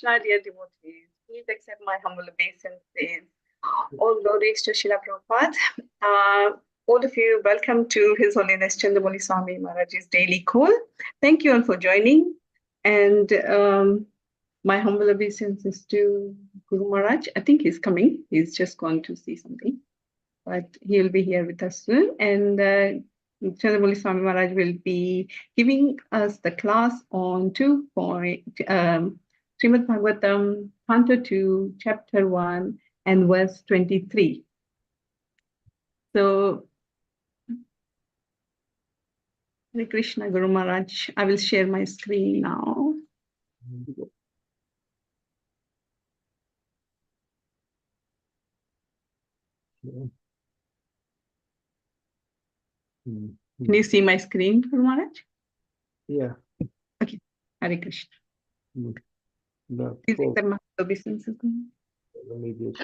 Krishna, dear devotees. Please accept my humble obeisances. All glories to Srila Prabhupada. All of you, welcome to His Holiness Candramauli Swami Maharaj's daily call. Thank you all for joining. And my humble obeisances to Guru Maharaj. I think he's coming. He's just gone to see something. But he'll be here with us soon. And Candramauli Swami Maharaj will be giving us the class on Srimad Bhagavatam, Canto 2, Chapter 1, and verse 23. So, Hare Krishna, Guru Maharaj. I will share my screen now. Can you see my screen, Guru Maharaj? Yeah. Okay. Hare Krishna. No, Please well, accept my obeisances. let me just,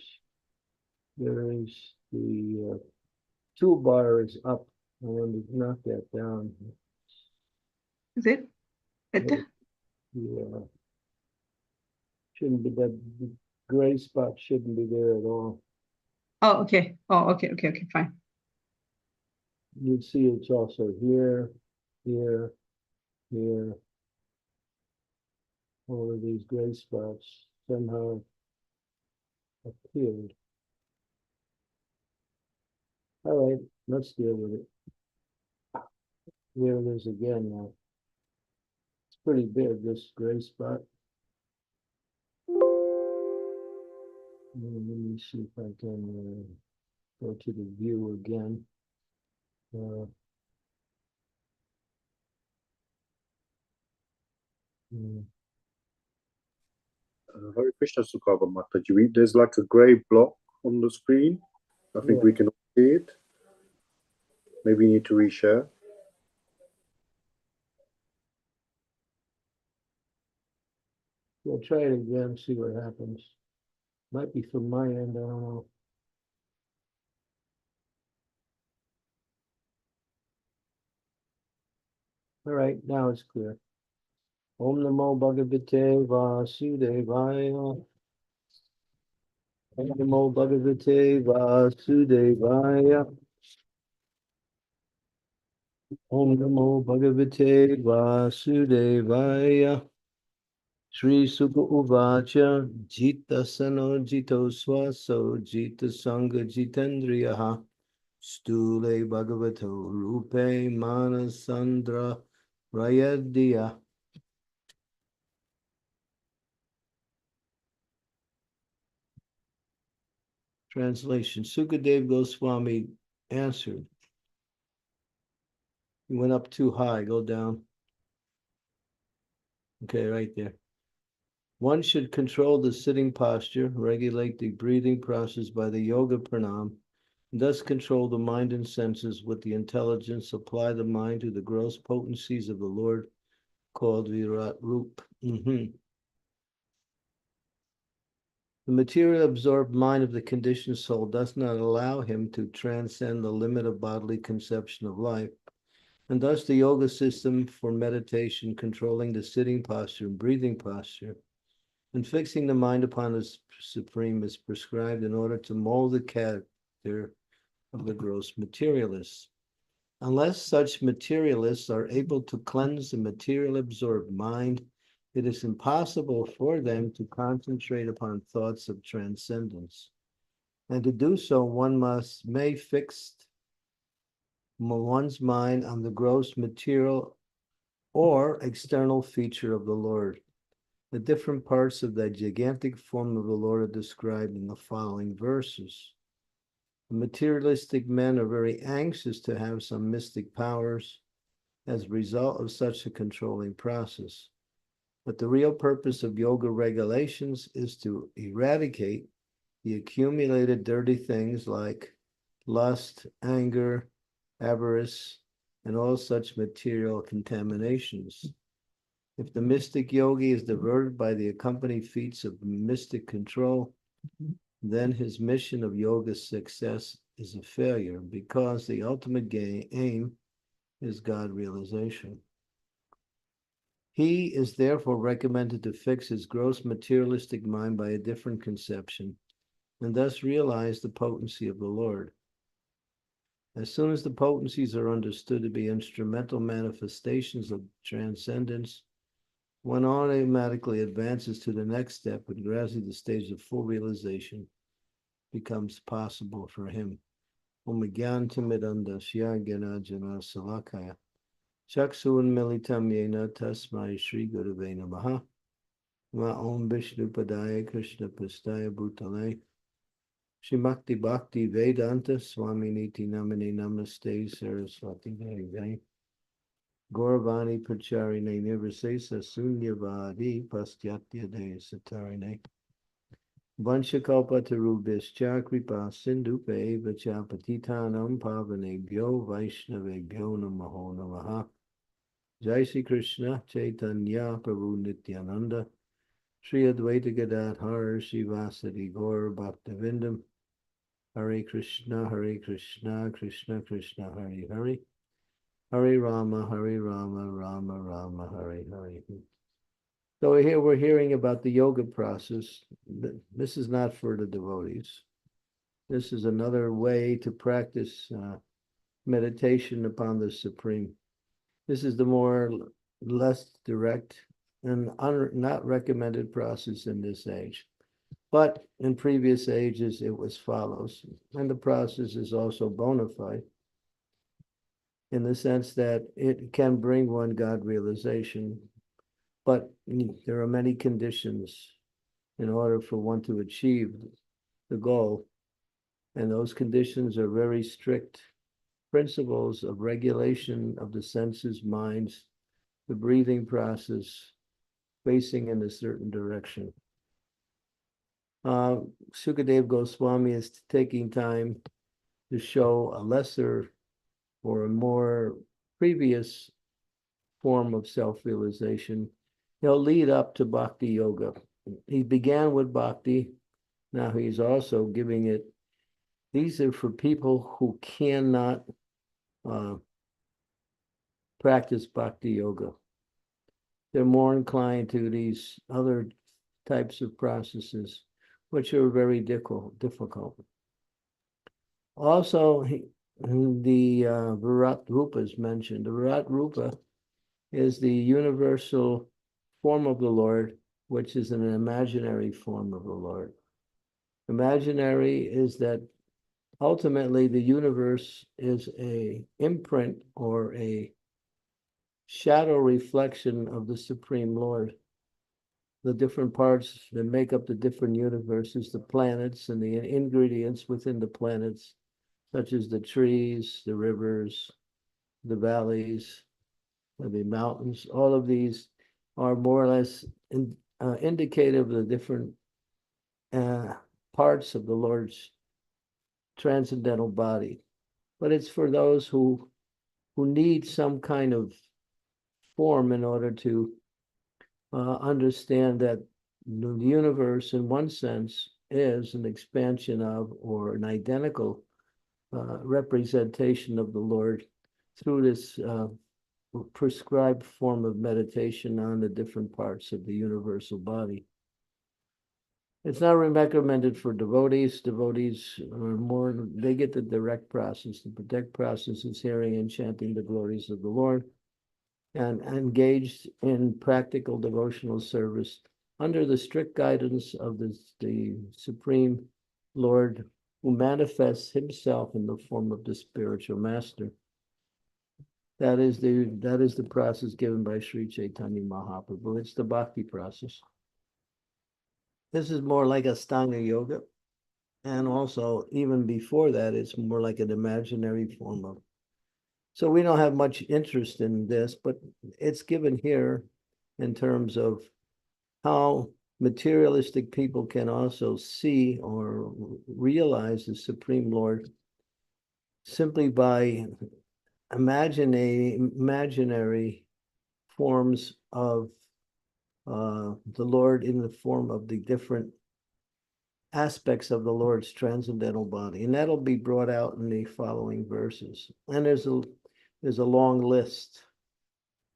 there is the toolbar is up. I want to knock that down. Is it better? Yeah. Shouldn't be that the gray spot shouldn't be there at all. Oh, okay. Oh, okay, fine. You see it's also here, here, here. All of these gray spots somehow appeared. All right, let's deal with it. There it is again now. It's pretty big, this gray spot. Let me see if I can go to the view again. Hare Krishna Sukava Mataji. There's like a grey block on the screen. I think we can see it. Maybe you need to reshare. We'll try it again, see what happens. Might be from my end, I don't know. All right, now it's clear. Om Namo Bhagavate Vasudevaya. Om Namo Bhagavate Vasudevaya. Om Namo Bhagavate Vasudevaya. Sri Sukha Uvacha Jita Sano Jito Swaso Jita Sangha Jitendriyaha Stule Bhagavato Rupe Manasandra Rayadya. Translation. Sukadev Goswami answered. You went up too high, go down. Okay, right there. One should control the sitting posture, regulate the breathing process by the yoga pranam, and thus control the mind and senses with the intelligence, apply the mind to the gross potencies of the Lord, called Virat Rup. The material absorbed mind of the conditioned soul does not allow him to transcend the limit of bodily conception of life, and thus the yoga system for meditation, controlling the sitting posture and breathing posture, and fixing the mind upon the Supreme is prescribed in order to mold the character of the gross materialists. Unless such materialists are able to cleanse the material absorbed mind, it is impossible for them to concentrate upon thoughts of transcendence. And to do so, one may fix one's mind on the gross material or external feature of the Lord. The different parts of that gigantic form of the Lord are described in the following verses. The materialistic men are very anxious to have some mystic powers as a result of such a controlling process. But the real purpose of yoga regulations is to eradicate the accumulated dirty things like lust, anger, avarice, and all such material contaminations. If the mystic yogi is diverted by the accompanied feats of mystic control, then his mission of yoga success is a failure because the ultimate aim is God realization. He is therefore recommended to fix his gross materialistic mind by a different conception, and thus realize the potency of the Lord. As soon as the potencies are understood to be instrumental manifestations of transcendence, one automatically advances to the next step, and gradually the stage of full realization becomes possible for him. Chaksun militam yena tasmai Shri Gurave Namaha. Ma Om Vishnu Padaya Krishna Pastaya Bhutale. Shimakti Bhakti Vedanta Swami Niti Namane Namaste Saraswati Devi. Gauravani Pacharine Nirvisesa Sunyavadi Pastyatya De Satarine. Vanchakalpa Tarubhischa Kripa Sindhupe Vachapatitanam Pavanebhyo Vaishnavebhyo Namaho Namaha. Jai Shri Krishna Chaitanya Prabhu Nityananda Shri Advaita Gadadhar Shivasadi Gaur Bhaktivinoda Hare Krishna Krishna Krishna Hare Hare Hare Rama Rama Rama Hare Hare. So here we're hearing about the yoga process. This is not for the devotees. This is another way to practice meditation upon the Supreme. This is the less direct and not recommended process in this age. But in previous ages, it was follows. And the process is also bona fide in the sense that it can bring one God realization. But there are many conditions in order for one to achieve the goal. And those conditions are very strict principles of regulation of the senses, minds, the breathing process, facing in a certain direction. Sukadeva Goswami is taking time to show a lesser or a more previous form of self-realization. He'll lead up to Bhakti Yoga. He began with Bhakti. Now he's also giving it. These are for people who cannot practice Bhakti Yoga. They're more inclined to these other types of processes, which are very difficult. Also, the Virat Rupa is mentioned. The Virat Rupa is the universal form of the Lord, which is an imaginary form of the Lord. Imaginary is that ultimately the universe is an imprint or a shadow reflection of the Supreme Lord. The different parts that make up the different universes, the planets and the ingredients within the planets, such as the trees, the rivers, the valleys, the mountains, all of these are more or less indicative of the different parts of the Lord's transcendental body. But it's for those who need some kind of form in order to understand that the universe, in one sense, is an expansion of or an identical representation of the Lord through this prescribed form of meditation on the different parts of the universal body. It's not recommended for devotees. Devotees are more, they get the direct process. The direct process is hearing and chanting the glories of the Lord and engaged in practical devotional service under the strict guidance of the Supreme Lord, who manifests himself in the form of the spiritual master. That is the process given by Sri Chaitanya Mahaprabhu. It's the bhakti process. This is more like Astanga Yoga. And also, even before that, it's more like an imaginary form of. So we don't have much interest in this, but it's given here in terms of how materialistic people can also see or realize the Supreme Lord simply by imaginary forms of the Lord in the form of the different aspects of the Lord's transcendental body. And that'll be brought out in the following verses. And there's a long list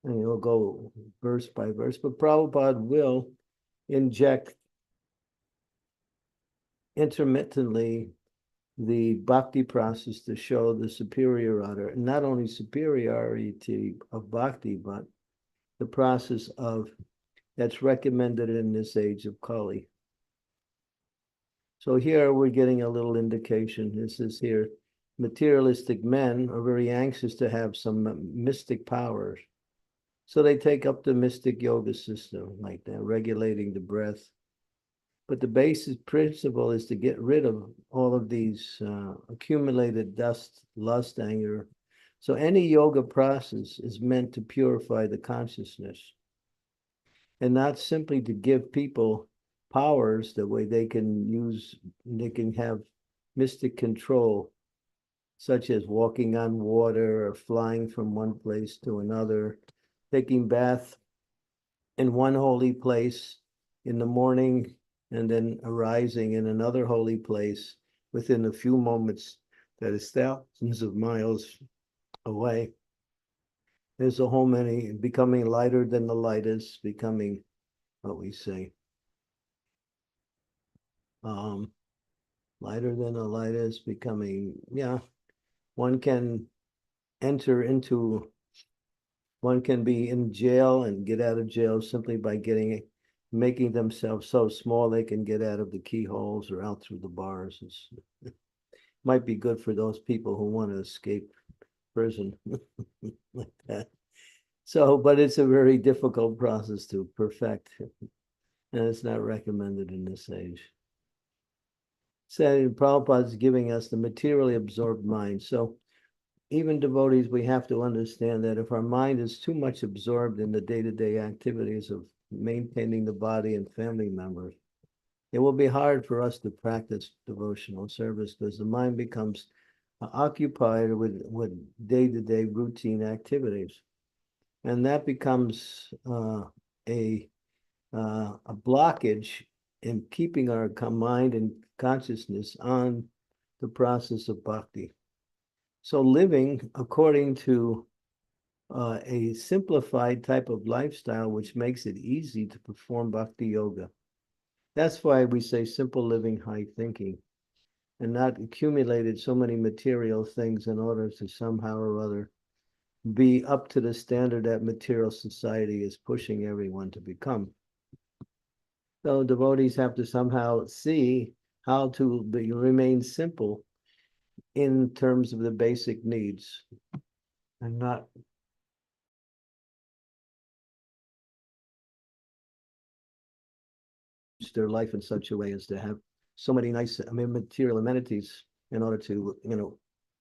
And he'll go verse by verse, but Prabhupada will inject intermittently the bhakti process to show the superiority, not only superiority of bhakti, but the process of that's recommended in this age of Kali. So here we're getting a little indication. This is here, materialistic men are very anxious to have some mystic powers. So they take up the mystic yoga system, like that, regulating the breath. But the basic principle is to get rid of all of these accumulated dust, lust, anger. So any yoga process is meant to purify the consciousness and not simply to give people powers the way they can have mystic control, such as walking on water or flying from one place to another, taking bath in one holy place in the morning and then arising in another holy place within a few moments that is thousands of miles away. There's a whole many becoming lighter than the lightest, becoming what we say, lighter than the lightest, becoming, yeah, one can enter into, one can be in jail and get out of jail simply by making themselves so small they can get out of the keyholes or out through the bars. It might be good for those people who want to escape prison like that. So, but it's a very difficult process to perfect, and it's not recommended in this age. So Prabhupada is giving us the materially absorbed mind. So even devotees, we have to understand that if our mind is too much absorbed in the day-to-day activities of maintaining the body and family members, it will be hard for us to practice devotional service because the mind becomes occupied with day-to-day routine activities. And that becomes a blockage in keeping our mind and consciousness on the process of bhakti. So living according to a simplified type of lifestyle, which makes it easy to perform bhakti yoga. That's why we say simple living, high thinking, and not accumulated so many material things in order to somehow or other be up to the standard that material society is pushing everyone to become. So devotees have to somehow see how to remain simple in terms of the basic needs and not their life in such a way as to have so many nice, material amenities in order to,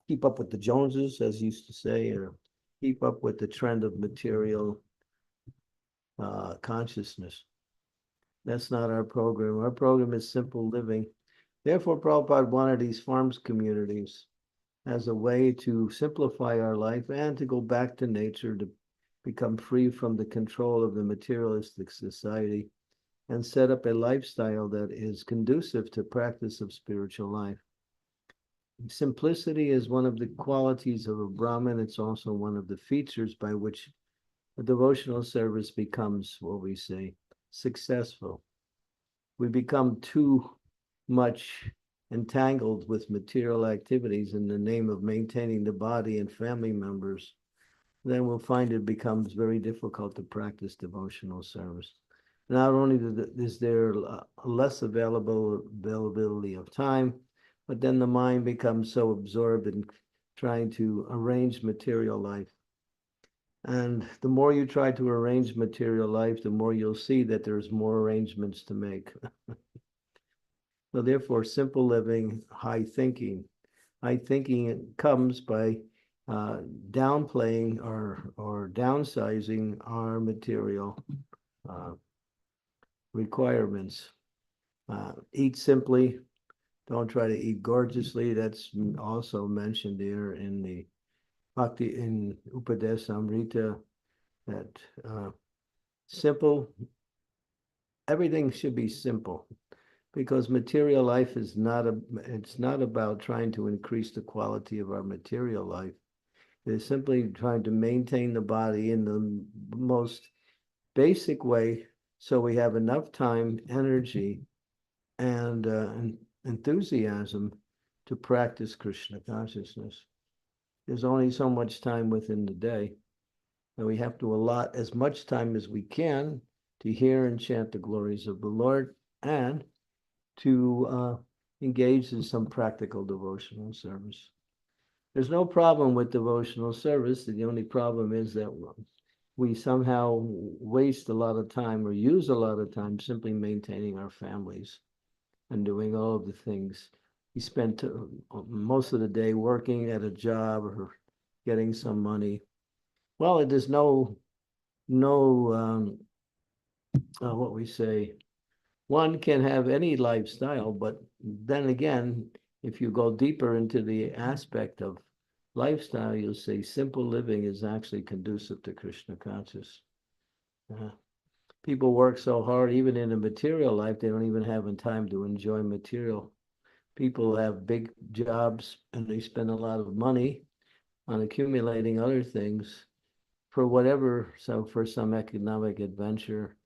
keep up with the Joneses, as used to say, or keep up with the trend of material consciousness. That's not our program. Our program is simple living. Therefore, Prabhupada wanted these farms communities as a way to simplify our life and to go back to nature, to become free from the control of the materialistic society and set up a lifestyle that is conducive to practice of spiritual life. Simplicity is one of the qualities of a Brahmin. It's also one of the features by which a devotional service becomes, what we say, successful. We become too much entangled with material activities in the name of maintaining the body and family members, then we'll find it becomes very difficult to practice devotional service. Not only is there less availability of time, but then the mind becomes so absorbed in trying to arrange material life. And the more you try to arrange material life, the more you'll see that there's more arrangements to make. So therefore, simple living, high thinking. High thinking comes by downplaying or downsizing our material requirements. Eat simply. Don't try to eat gorgeously. That's also mentioned there in the Bhakti in Upadesamrita, that simple, everything should be simple, because material life is it's not about trying to increase the quality of our material life. They're simply trying to maintain the body in the most basic way so we have enough time, energy, and enthusiasm to practice Krishna consciousness. There's only so much time within the day, and we have to allot as much time as we can to hear and chant the glories of the Lord and to engage in some practical devotional service. There's no problem with devotional service. The only problem is that we somehow waste a lot of time or use a lot of time simply maintaining our families and doing all of the things. We spend most of the day working at a job or getting some money. Well, it is no what we say, one can have any lifestyle, but then again, if you go deeper into the aspect of lifestyle, you'll say simple living is actually conducive to Krishna consciousness. People work so hard, even in a material life, they don't even have time to enjoy material. People have big jobs and they spend a lot of money on accumulating other things for whatever, so for some economic adventure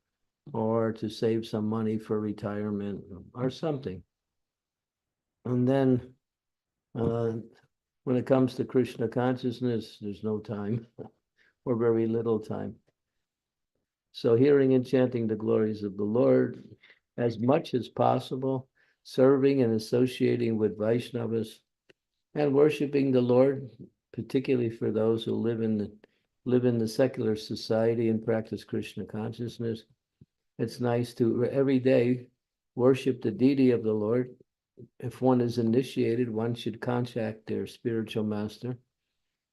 or to save some money for retirement or something. And then when it comes to Krishna consciousness, there's no time or very little time. So hearing and chanting the glories of the Lord as much as possible, serving and associating with Vaishnavas, and worshiping the Lord, particularly for those who live in the secular society and practice Krishna consciousness. It's nice to every day worship the deity of the Lord. If one is initiated, one should contact their spiritual master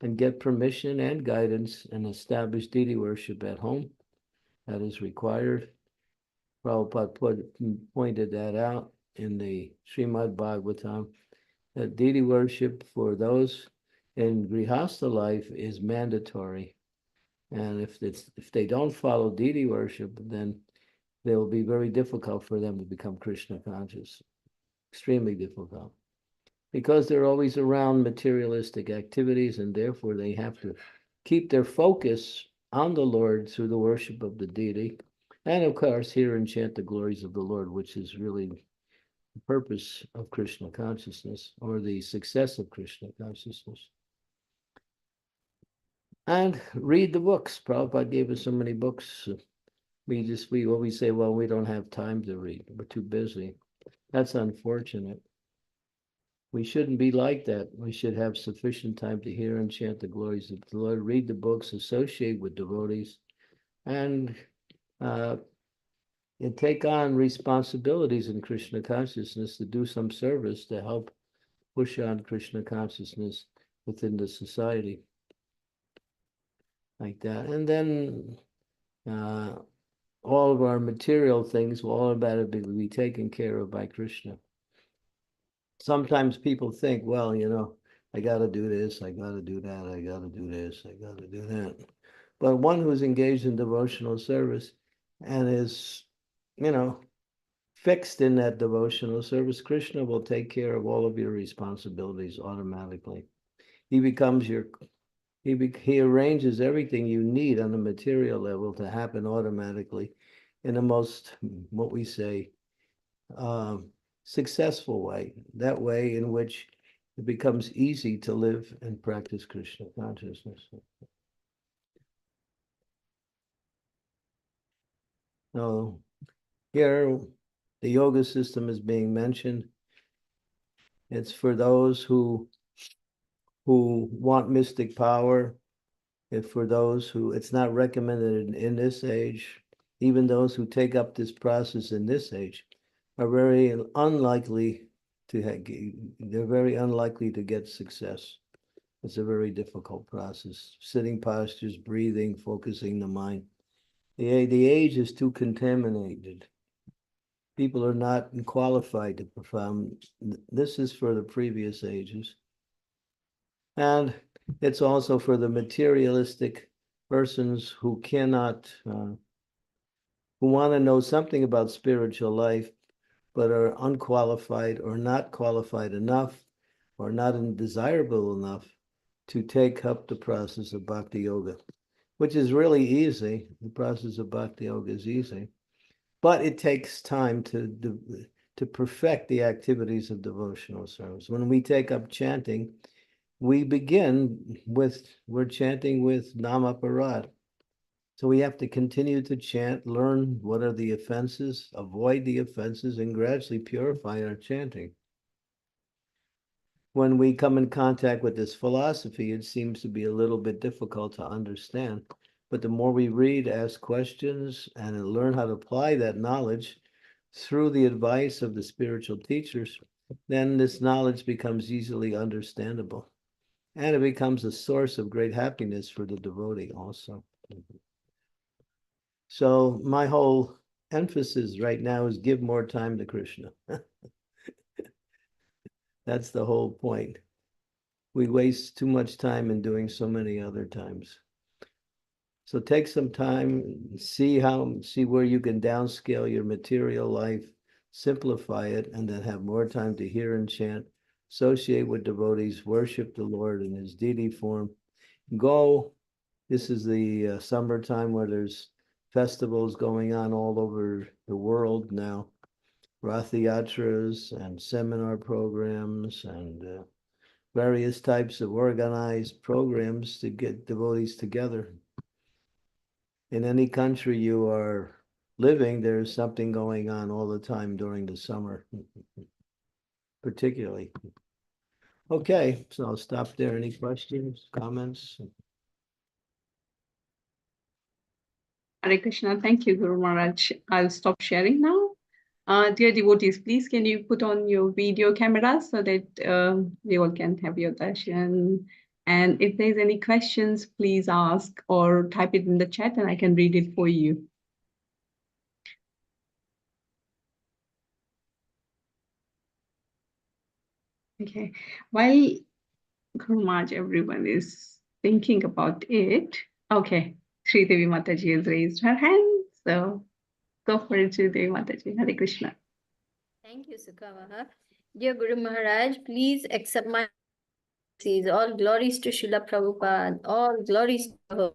and get permission and guidance and establish deity worship at home. That is required. Prabhupada pointed that out in the Srimad Bhagavatam, that deity worship for those in Grihastha life is mandatory. And if they don't follow deity worship, then it will be very difficult for them to become Krishna conscious. Extremely difficult. Because they're always around materialistic activities, and therefore they have to keep their focus on the Lord through the worship of the deity. And of course, hear and chant the glories of the Lord, which is really the purpose of Krishna consciousness, or the success of Krishna consciousness. And read the books. Prabhupada gave us so many books. We always say, well, we don't have time to read. We're too busy. That's unfortunate. We shouldn't be like that. We should have sufficient time to hear and chant the glories of the Lord, read the books, associate with devotees, and take on responsibilities in Krishna consciousness to do some service to help push on Krishna consciousness within the society. Like that. And then all of our material things will automatically be taken care of by Krishna. Sometimes people think, well, I got to do this, I got to do that, I got to do this, I got to do that. But one who's engaged in devotional service and is, fixed in that devotional service, Krishna will take care of all of your responsibilities automatically. He becomes he arranges everything you need on the material level to happen automatically in the most, what we say, successful way, that way in which it becomes easy to live and practice Krishna consciousness. So here, the yoga system is being mentioned. It's for those who want mystic power. If for those who, it's not recommended in this age, even those who take up this process in this age are very unlikely they're very unlikely to get success. It's a very difficult process. Sitting postures, breathing, focusing the mind. The age is too contaminated. People are not qualified to perform. This is for the previous ages. And it's also for the materialistic persons who cannot, who want to know something about spiritual life, but are unqualified or not qualified enough or not desirable enough to take up the process of bhakti yoga, which is really easy. The process of bhakti yoga is easy, but it takes time to perfect the activities of devotional service. When we take up chanting, we begin with, we're chanting with Nama Parad. So we have to continue to chant, learn what are the offenses, avoid the offenses, and gradually purify our chanting. When we come in contact with this philosophy, it seems to be a little bit difficult to understand. But the more we read, ask questions, and learn how to apply that knowledge through the advice of the spiritual teachers, then this knowledge becomes easily understandable. And it becomes a source of great happiness for the devotee also. So my whole emphasis right now is give more time to Krishna. That's the whole point. We waste too much time in doing so many other times. So take some time, see where you can downscale your material life, simplify it, and then have more time to hear and chant, associate with devotees, worship the Lord in his deity form. Go. This is the summertime where there's festivals going on all over the world now. Ratha Yatras and seminar programs and various types of organized programs to get devotees together. In any country you are living, there's something going on all the time during the summer, particularly. Okay, so I'll stop there. Any questions, comments? Hare Krishna. Thank you, Guru Maharaj. I'll stop sharing now. Dear devotees, please can you put on your video camera so that we all can have your darshan. And if there's any questions, please ask or type it in the chat and I can read it for you. Okay, while Guru Maharaj, everyone is thinking about it. Okay, Sri Devi Mataji has raised her hand. So go for it, Sri Devi Mataji. Hare Krishna. Thank you, Sukha. Dear Guru Maharaj, please accept my praises. All glories to Srila Prabhupada. All glories to her.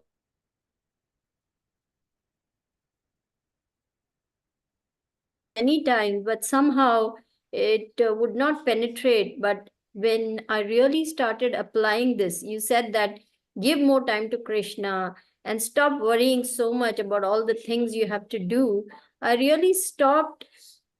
Many times, but somehow it would not penetrate. But when I really started applying this, you said that give more time to Krishna and stop worrying so much about all the things you have to do. I really stopped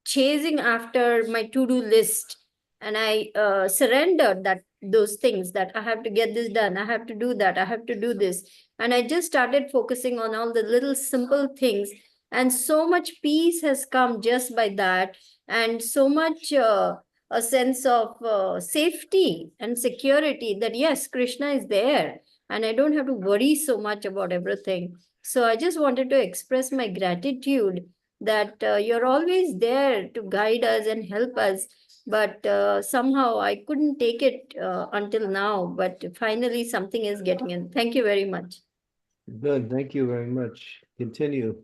chasing after my to-do list, and I surrendered those things, that I have to get this done, I have to do that, I have to do this, and I just started focusing on all the little simple things, and so much peace has come just by that, and so much a sense of safety and security that yes, Krishna is there and I don't have to worry so much about everything. So I just wanted to express my gratitude that you're always there to guide us and help us. But somehow I couldn't take it until now. But finally, something is getting in. Thank you very much. Good, thank you very much. Continue.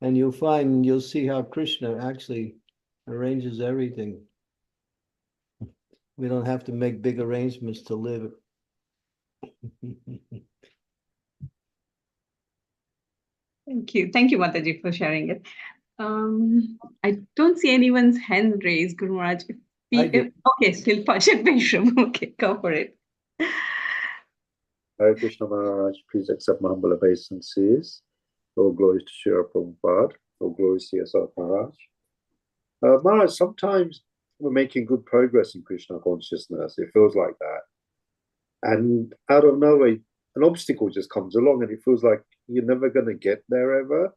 And you'll see how Krishna actually arranges everything. We don't have to make big arrangements to live. Thank you. Thank you, Mataji, for sharing it. I don't see anyone's hand raised, Guru Maharaj. Okay, still Pashat Bishram. Okay, go for it. Hare Krishna Maharaj, please accept my humble obeisances. All glories to Srila Prabhupada. All glories to yourself, Maharaj. Maharaj, sometimes we're making good progress in Krishna consciousness. It feels like that. And out of nowhere, an obstacle just comes along and it feels like you're never going to get there ever.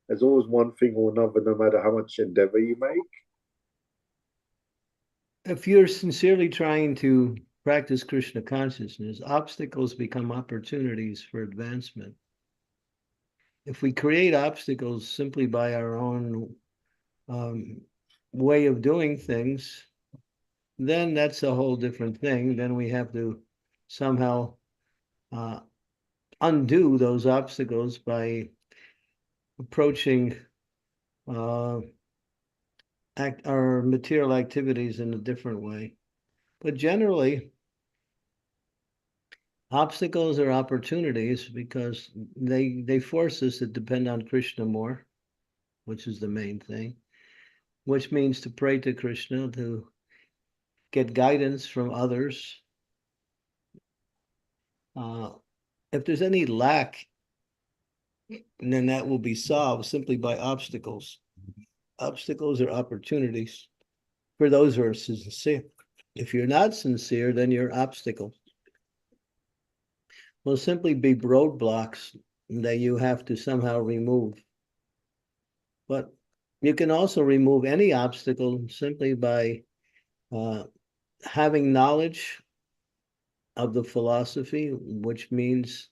There's always one thing or another, no matter how much endeavor you make. If you're sincerely trying to practice Krishna consciousness, obstacles become opportunities for advancement. If we create obstacles simply by our own way of doing things, then that's a whole different thing. Then we have to somehow undo those obstacles by approaching our material activities in a different way. But generally, Obstacles are opportunities because they force us to depend on Krishna more, which is the main thing, which means to pray to Krishna, to get guidance from others. If there's any lack, then that will be solved simply by obstacles. Obstacles are opportunities for those who are sincere. If you're not sincere, then you're obstacles. Will simply be roadblocks that you have to somehow remove. But you can also remove any obstacle simply by having knowledge of the philosophy, which means,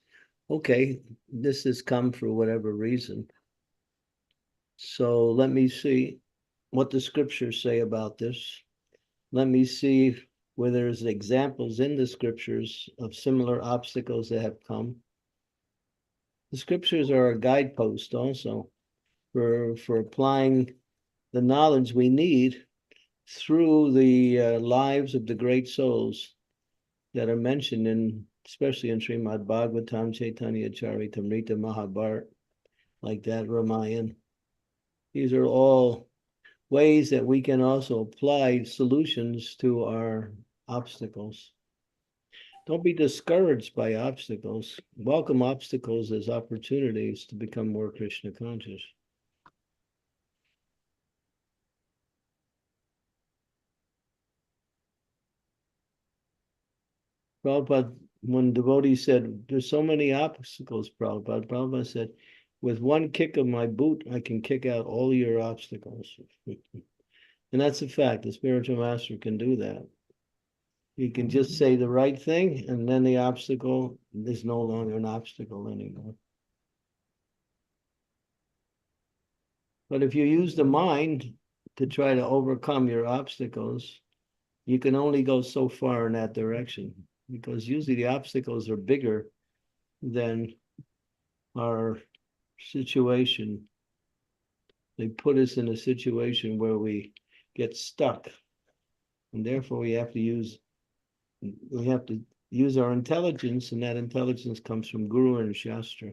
okay, this has come for whatever reason. So let me see what the scriptures say about this. Let me see where there's examples in the scriptures of similar obstacles that have come. The scriptures are a guidepost also for applying the knowledge we need through the lives of the great souls that are mentioned in, especially in Srimad Bhagavatam, Chaitanya Charitamrita, Mahabharata, like that, Ramayana. These are all ways that we can also apply solutions to our obstacles. Don't be discouraged by obstacles. Welcome obstacles as opportunities to become more Krishna conscious. Prabhupada, when devotees said, there's so many obstacles, Prabhupada said, with one kick of my boot, I can kick out all your obstacles. And that's a fact. The spiritual master can do that. You can just say the right thing, and then the obstacle is no longer an obstacle anymore. But if you use the mind to try to overcome your obstacles, you can only go so far in that direction, because usually the obstacles are bigger than our situation. They put us in a situation where we get stuck, and therefore we have to use our intelligence, and that intelligence comes from Guru and Shastra.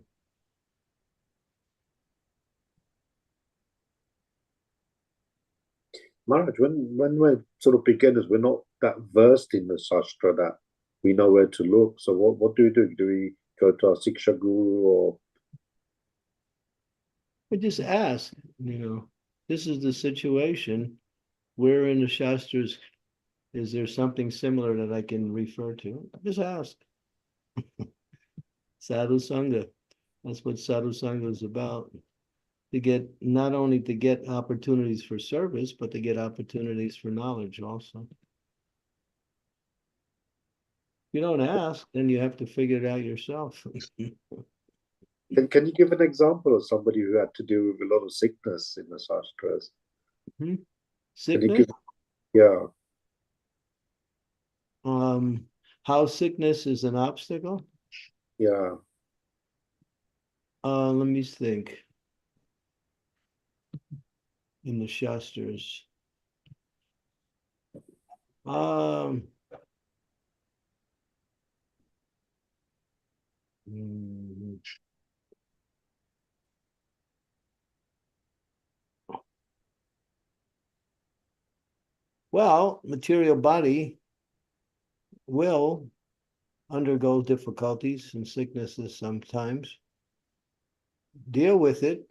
Maharaj, when we're sort of beginners, we're not that versed in the Shastra that we know where to look. So what do we do? Do we go to our Siksha Guru or? We just ask, this is the situation. Where in the Shastras is there something similar that I can refer to? Just ask. Sadhu Sangha. That's what Sadhu Sangha is about. Not only to get opportunities for service, but to get opportunities for knowledge also. If you don't ask, then you have to figure it out yourself. Can you give an example of somebody who had to deal with a lot of sickness in the Shastras? Sickness? Yeah. How sickness is an obstacle? Yeah. Let me think. In the Shastras. Well, material body will undergo difficulties and sicknesses sometimes. Deal with it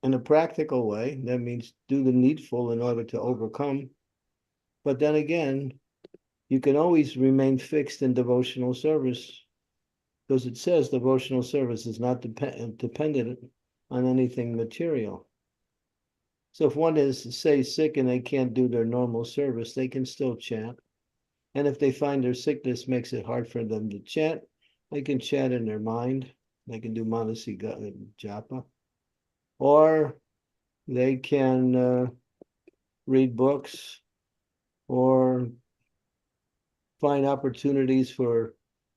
in a practical way. That means do the needful in order to overcome. But then again, you can always remain fixed in devotional service, because it says devotional service is not dependent on anything material. So if one is, say, sick and they can't do their normal service, they can still chant. And if they find their sickness makes it hard for them to chant, they can chant in their mind. They can do Manasi Japa. Or they can read books or find opportunities for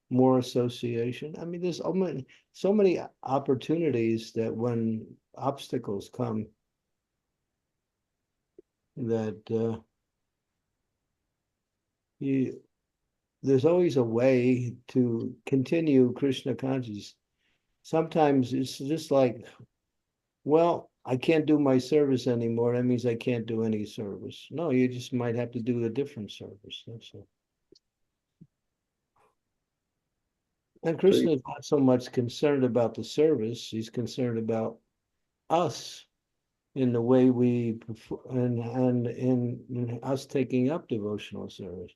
more association. I mean, there's so many opportunities that when obstacles come, that there's always a way to continue Krishna consciousness. Sometimes it's just like, well, I can't do my service anymore. That means I can't do any service. No, you just might have to do a different service. That's all. And Krishna is not so much concerned about the service. He's concerned about us in the way we perform and in us taking up devotional service.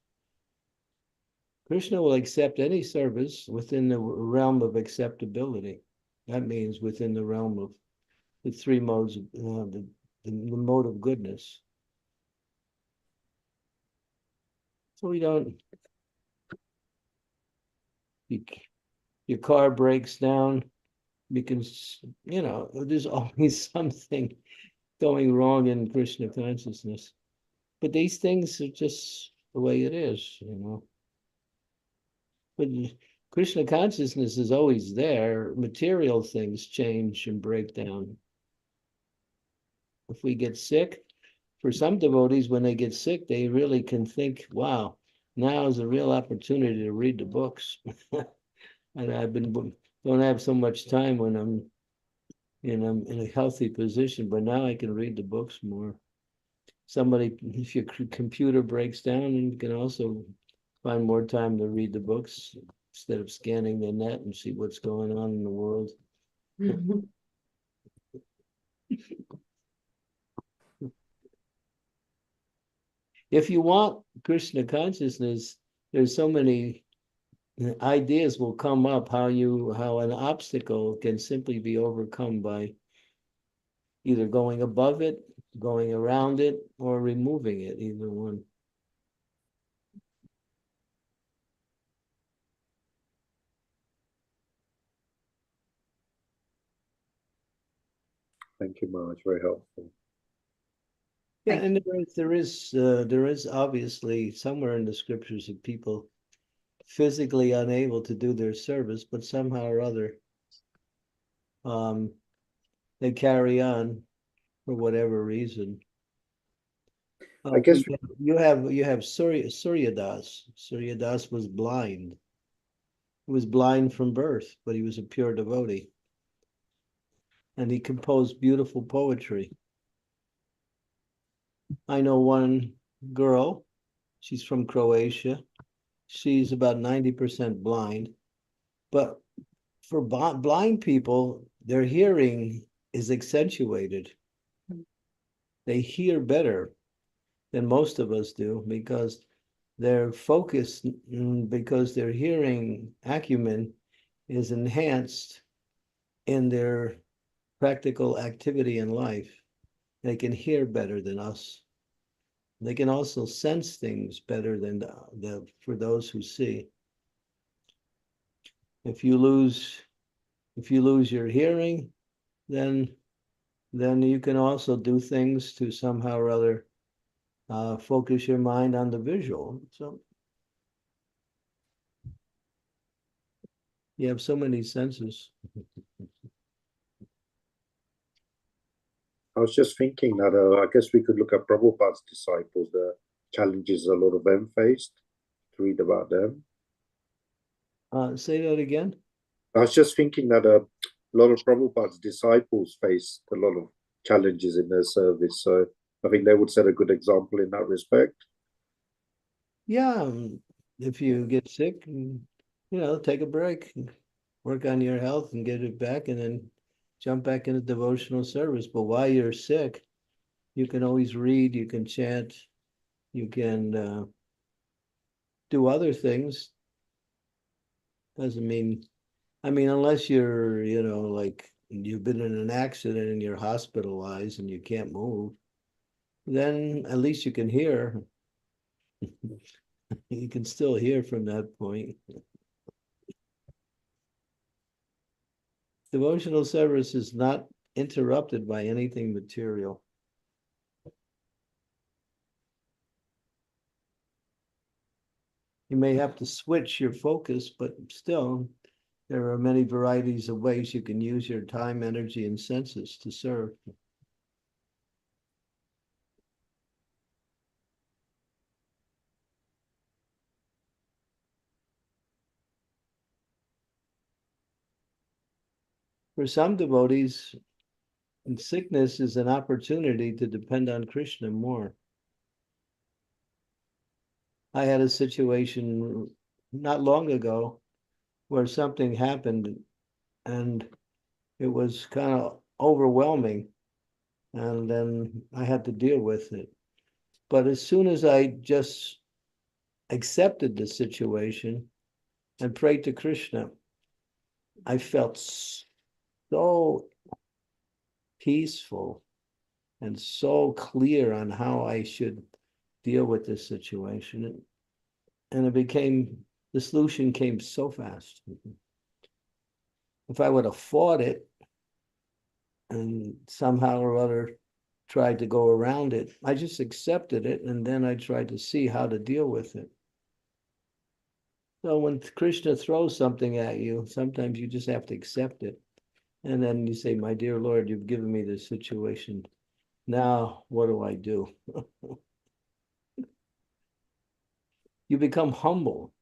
Krishna will accept any service within the realm of acceptability. That means within the realm of the three modes, the mode of goodness. So we don't, your car breaks down because, there's always something going wrong in Krishna consciousness. But these things are just the way it is, But Krishna consciousness is always there. Material things change and break down. If we get sick, for some devotees, when they get sick, they really can think, wow, now is a real opportunity to read the books. And don't have so much time when I'm in a healthy position, but now I can read the books more. If your computer breaks down, you can also find more time to read the books instead of scanning the net and see what's going on in the world. If you want Krishna consciousness, there's so many ideas will come up how an obstacle can simply be overcome by either going above it, going around it, or removing it, either one. Thank you, Maharaj. Very helpful. Yeah, and there is obviously somewhere in the scriptures of people physically unable to do their service, but somehow or other, they carry on for whatever reason. I guess you have Suryadas. Suryadas was blind. He was blind from birth, but he was a pure devotee. And he composed beautiful poetry. I know one girl, she's from Croatia. She's about 90% blind. But for blind people, their hearing is accentuated. They hear better than most of us do because their focus, because their hearing acumen is enhanced in their practical activity in life. They can hear better than us. They can also sense things better than for those who see. If you lose your hearing, then you can also do things to somehow or other focus your mind on the visual. So you have so many senses. I was just thinking that I guess we could look at Prabhupada's disciples, the challenges a lot of them faced, to read about them. Say that again. I was just thinking that a lot of Prabhupada's disciples faced a lot of challenges in their service. So I think they would set a good example in that respect. Yeah, if you get sick, take a break, work on your health and get it back, and then jump back into devotional service. But while you're sick, you can always read, you can chant, you can do other things. Doesn't mean, unless you're, like you've been in an accident and you're hospitalized and you can't move, then at least you can hear. You can still hear from that point. Devotional service is not interrupted by anything material. You may have to switch your focus, but still, there are many varieties of ways you can use your time, energy, and senses to serve. For some devotees, sickness is an opportunity to depend on Krishna more. I had a situation not long ago where something happened and it was kind of overwhelming, and then I had to deal with it. But as soon as I just accepted the situation and prayed to Krishna, I felt so peaceful and so clear on how I should deal with this situation. And the solution came so fast. If I would have fought it and somehow or other tried to go around it, I just accepted it, and then I tried to see how to deal with it. So when Krishna throws something at you, sometimes you just have to accept it. And then you say, my dear Lord, you've given me this situation. Now, what do I do? You become humble.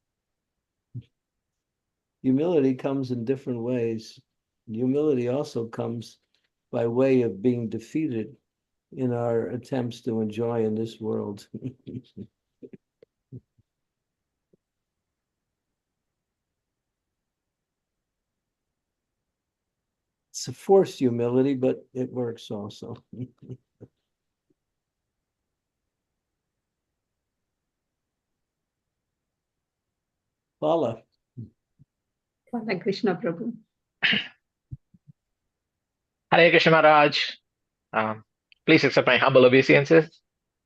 Humility comes in different ways. Humility also comes by way of being defeated in our attempts to enjoy in this world. It's a forced humility, but it works also. Bala. Hare Krishna Prabhu. Hare Krishna Maharaj. Please accept my humble obeisances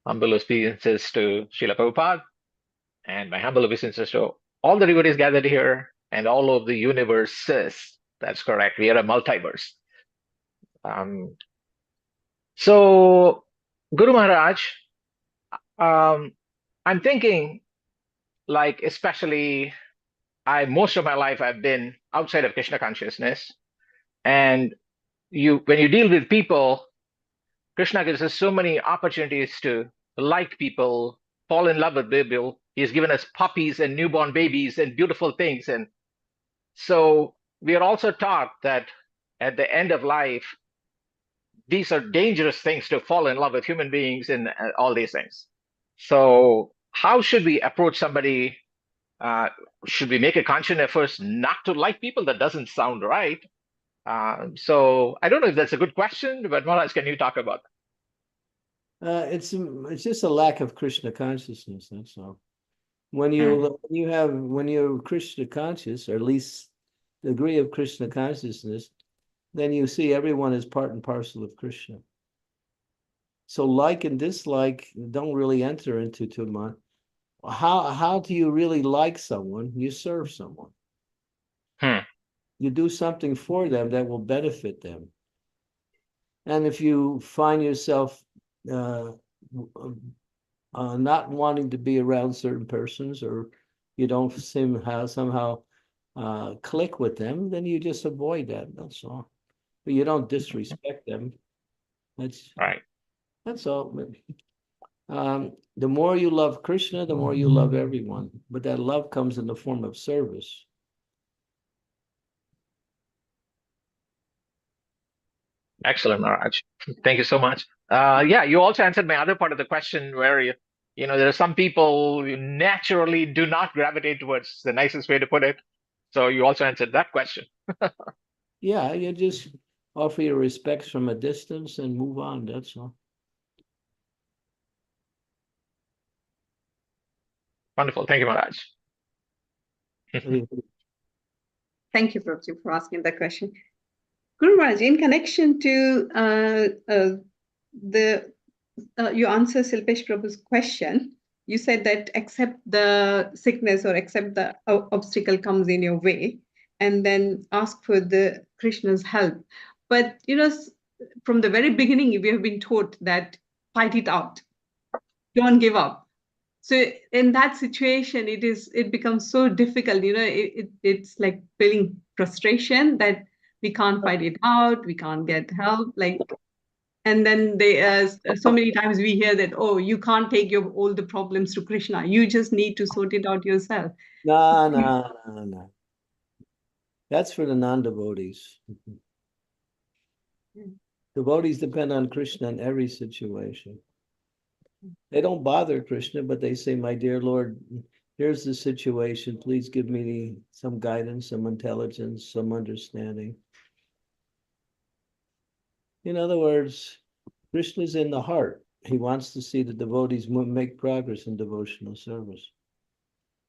to Srila Prabhupada, and my humble obeisances to all the devotees gathered here and all of the universes. That's correct. We are a multiverse. So, Guru Maharaj, I'm thinking, like, especially most of my life I've been outside of Krishna consciousness, and when you deal with people, Krishna gives us so many opportunities to like people, fall in love with people. He's given us puppies and newborn babies and beautiful things. And so we are also taught that at the end of life, these are dangerous things to fall in love with human beings and all these things. So how should we approach somebody? Should we make a conscious effort not to like people? That doesn't sound right. So I don't know if that's a good question, but Maharaj, can you talk about that? It's just a lack of Krishna consciousness. That's all. When you're Krishna conscious, or at least degree of Krishna consciousness, then you see everyone is part and parcel of Krishna. So like and dislike don't really enter into too much. How do you really like someone? You serve someone. You do something for them that will benefit them. And if you find yourself not wanting to be around certain persons, or you don't somehow click with them, then you just avoid that. That's all. But you don't disrespect them. That's right. That's all. The more you love Krishna, the more you love everyone. But that love comes in the form of service. Excellent, Maharaj. Thank you so much. Yeah, you also answered my other part of the question where there are some people who naturally do not gravitate towards the nicest way to put it. So you also answered that question. Yeah, you just offer your respects from a distance and move on. That's all. Wonderful. Thank you, Maharaj. Thank you, Prabhuji, for asking that question. Guru Maharaj, in connection to you answer Silpesh Prabhu's question, you said that accept the sickness or accept the obstacle comes in your way, and then ask for the Krishna's help. But from the very beginning, we have been taught that fight it out, don't give up. So in that situation, it becomes so difficult. It's like feeling frustration that we can't fight it out, we can't get help. And then so many times we hear that, oh, you can't take all the problems to Krishna. You just need to sort it out yourself. No. That's for the non-devotees. Devotees depend on Krishna in every situation. They don't bother Krishna, but they say, my dear Lord, here's the situation. Please give me some guidance, some intelligence, some understanding. In other words, Krishna's in the heart. He wants to see the devotees make progress in devotional service.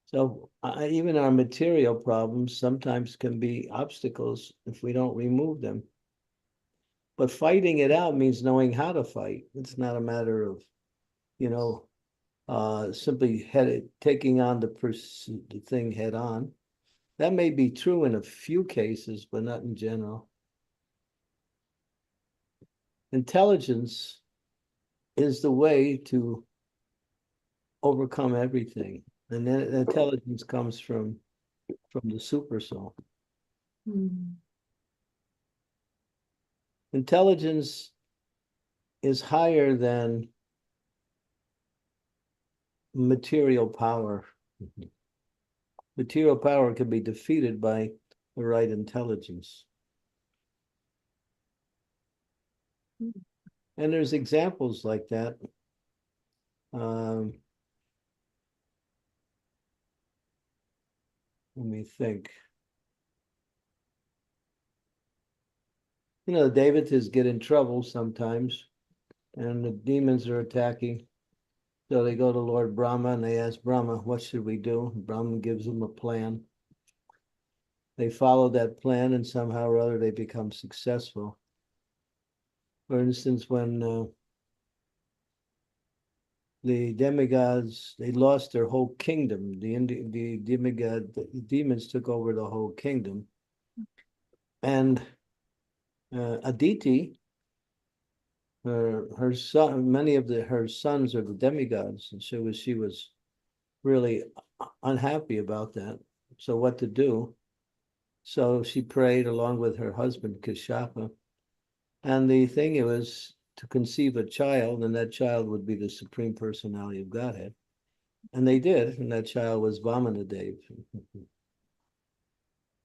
So even our material problems sometimes can be obstacles if we don't remove them. But fighting it out means knowing how to fight. It's not a matter of, simply taking on the thing head on. That may be true in a few cases, but not in general. Intelligence is the way to overcome everything. And then intelligence comes from the super soul. Intelligence is higher than material power. Material power can be defeated by the right intelligence. And there's examples like that. Let me think. The devatas get in trouble sometimes, and the demons are attacking. So they go to Lord Brahma and they ask Brahma, what should we do? Brahma gives them a plan. They follow that plan, and somehow or other they become successful. For instance, when the demigods, they lost their whole kingdom. The demons took over the whole kingdom. And Aditi, her son, many of her sons are the demigods, and so she was really unhappy about that. So what to do? So she prayed along with her husband Kashapa, and the thing was to conceive a child, and that child would be the Supreme Personality of Godhead. And they did, and that child was Vamanadev.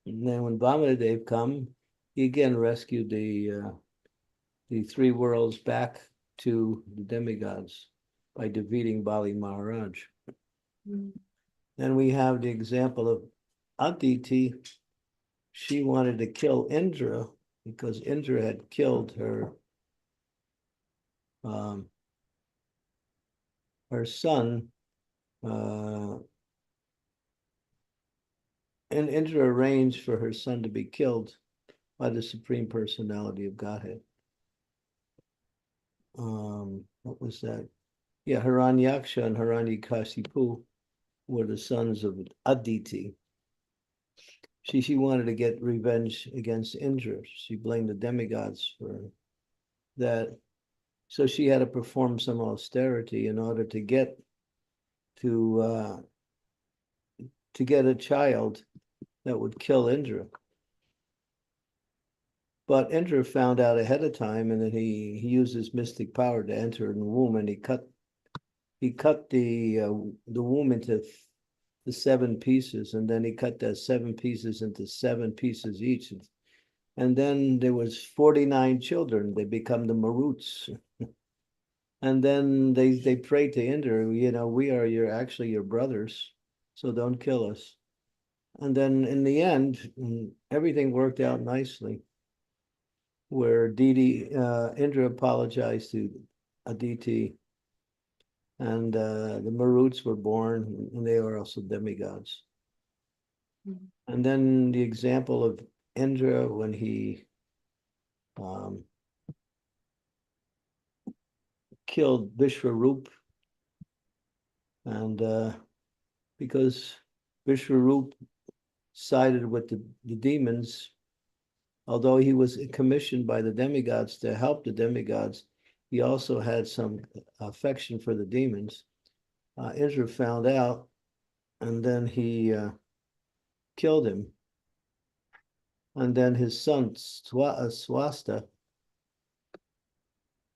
And then when Vamanadev come, he again rescued the three worlds back to the demigods by defeating Bali Maharaj. Then we have the example of Aditi. She wanted to kill Indra because Indra had killed her son, and Indra arranged for her son to be killed by the Supreme Personality of Godhead. What was that? Yeah, Hiranyaksha and Hiranyakashipu were the sons of Aditi. She wanted to get revenge against Indra. She blamed the demigods for that. So she had to perform some austerity in order to get a child that would kill Indra. But Indra found out ahead of time, and then he used his mystic power to enter in the womb, and he cut the womb into the 7 pieces, and then he cut that 7 pieces into 7 pieces each. And then there was 49 children. They become the Maruts. And then they prayed to Indra, we are actually your brothers, so don't kill us. And then in the end, everything worked out nicely, where Indra apologized to Aditi, and the Maruts were born, and they are also demigods. And then the example of Indra when he killed Vishwarup, and because Vishwarup sided with the demons, although he was commissioned by the demigods to help the demigods, he also had some affection for the demons. Indra found out, and then he killed him. And then his son, Swasta,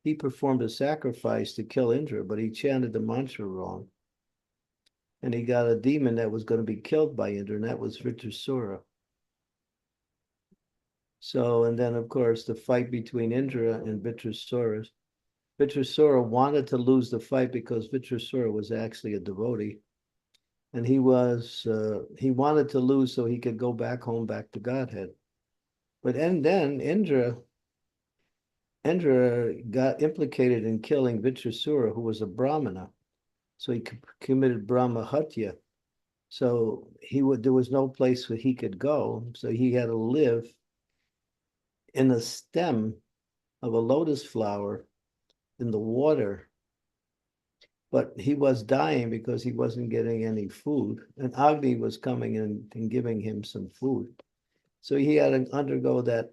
he performed a sacrifice to kill Indra, but he chanted the mantra wrong. And he got a demon that was going to be killed by Indra, and that was Vritrasura. So, and then of course the fight between Indra and Vitrasura. Vitrasura wanted to lose the fight because Vitrasura was actually a devotee. And he wanted to lose so he could go back home, back to Godhead. But and then Indra got implicated in killing Vitrasura, who was a Brahmana. So he committed Brahma Hatya. So there was no place where he could go. So he had to live in the stem of a lotus flower in the water. But he was dying because he wasn't getting any food. And Agni was coming in and giving him some food. So he had to undergo that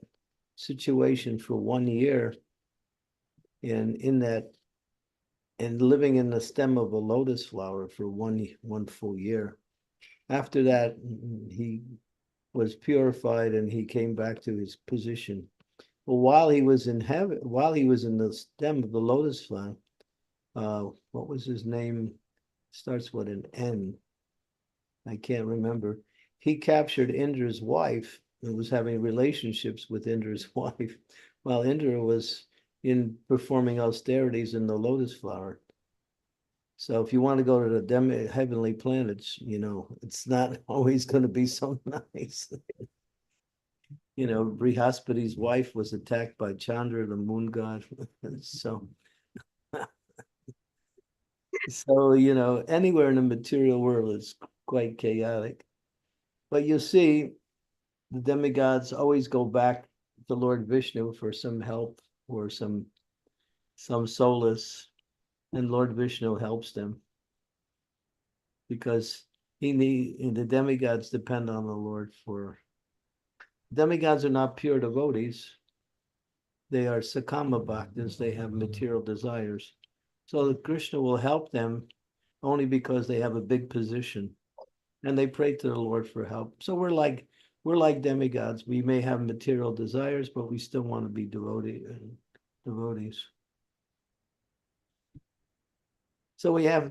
situation for 1 year and living in the stem of a lotus flower for one full year. After that, he was purified and he came back to his position. Well, while he was in heaven, while he was in the stem of the lotus flower, what was his name? Starts with an N. I can't remember. He captured Indra's wife and was having relationships with Indra's wife while Indra was in performing austerities in the lotus flower. So if you want to go to the heavenly planets, it's not always going to be so nice. Brihaspati's wife was attacked by Chandra, the moon god. So anywhere in the material world is quite chaotic. But you see, the demigods always go back to Lord Vishnu for some help or some solace, and Lord Vishnu helps them because the demigods depend on the Lord for. Demigods are not pure devotees. They are sakama bhaktas. They have material desires. So Krishna will help them only because they have a big position and they pray to the Lord for help. So we're like demigods. We may have material desires, but we still want to be devotees. So we have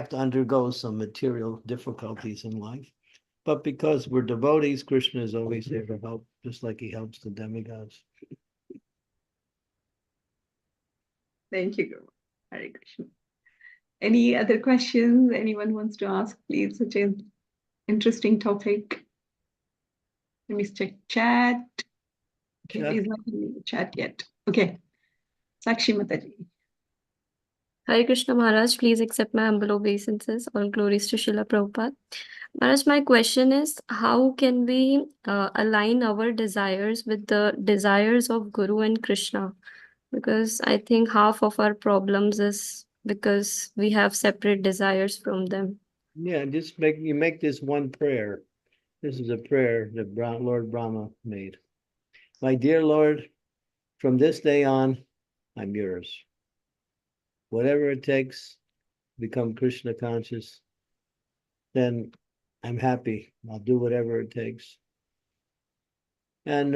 to undergo some material difficulties in life. But because we're devotees, Krishna is always there to help, just like he helps the demigods. Thank you, Guru. Hare Krishna. Any other questions anyone wants to ask, please? Such an interesting topic. Let me check chat. Okay, he's not in the chat yet. Okay. Sakshi Mataji. Hare Krishna Maharaj, please accept my humble obeisances. All glories to Srila Prabhupada. Maharaj, my question is, how can we align our desires with the desires of Guru and Krishna? Because I think half of our problems is because we have separate desires from them. Yeah, just make this one prayer. This is a prayer that Lord Brahma made. My dear Lord, from this day on, I'm yours. Whatever it takes, become Krishna conscious, then I'm happy. I'll do whatever it takes. And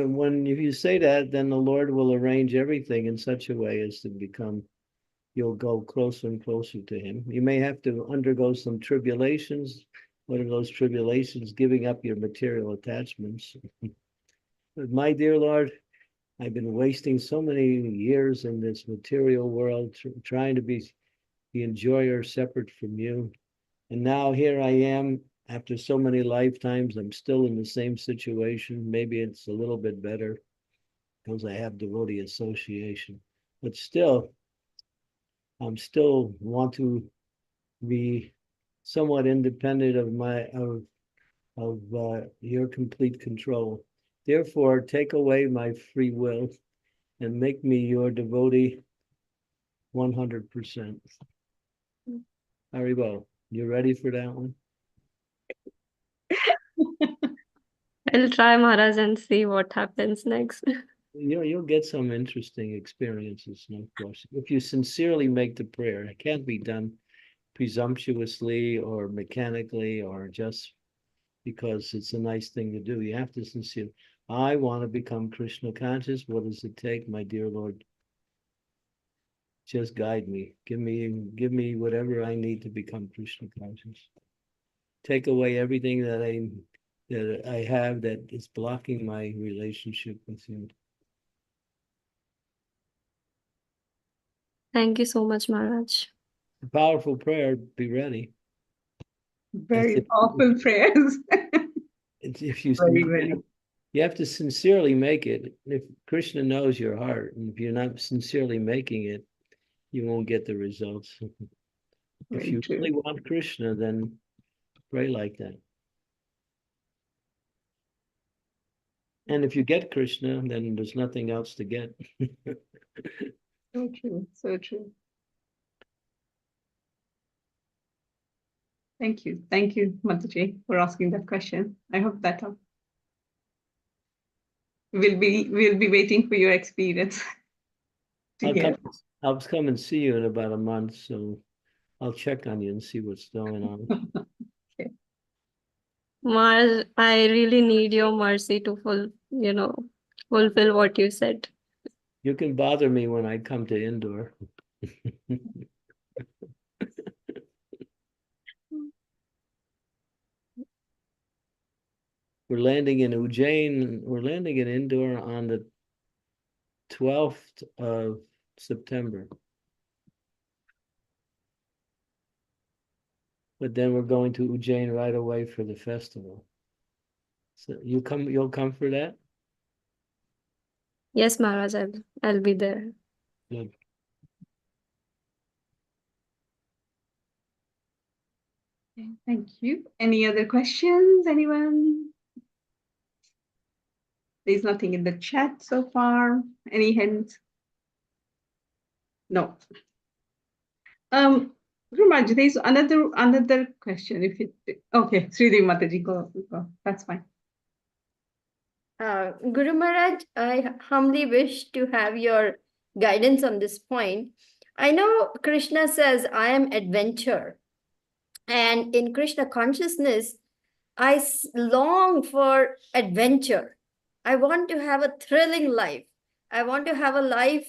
if you say that, then the Lord will arrange everything in such a way as to you'll go closer and closer to him. You may have to undergo some tribulations. What are those tribulations? Giving up your material attachments. But my dear Lord, I've been wasting so many years in this material world, trying to be the enjoyer separate from you. And now here I am, after so many lifetimes, I'm still in the same situation. Maybe it's a little bit better because I have devotee association. But still, I'm still want to be somewhat independent of your complete control. Therefore, take away my free will and make me your devotee 100%. Haribol, you ready for that one? I'll try, Maharaj, and see what happens next. You'll get some interesting experiences, no question. If you sincerely make the prayer, it can't be done presumptuously or mechanically or just because it's a nice thing to do. You have to sincerely. I want to become Krishna conscious. What does it take, my dear Lord? Just guide me. Give me whatever I need to become Krishna conscious. Take away everything that that I have that is blocking my relationship with him. Thank you so much, Maharaj. A powerful prayer, be ready. Very if- powerful prayers. If you Very. you have to sincerely make it. If Krishna knows your heart, and if you're not sincerely making it, you won't get the results. If Very you true. really want Krishna, then pray like that. And if you get Krishna, then there's nothing else to get. So true. So true. Thank you. Thank you, Mataji, for asking that question. I hope that we'll be waiting for your experience to hear. I'll come and see you in about a month, so I'll check on you and see what's going on. Maharaj, I really need your mercy to fulfill what you said. You can bother me when I come to Indore. We're landing in Ujjain. We're landing in Indore on the 12th of September. But then we're going to Ujjain right away for the festival. So you'll come for that? Yes, Maharaj, I'll be there. Good. Okay, thank you. Any other questions, anyone? There's nothing in the chat so far. Any hints? No. Rumarj, there's another question. Okay, Sridevi Mataji, go. That's fine. Guru Maharaj, I humbly wish to have your guidance on this point. I know Krishna says, I am adventure. And in Krishna consciousness, I long for adventure. I want to have a thrilling life. I want to have a life,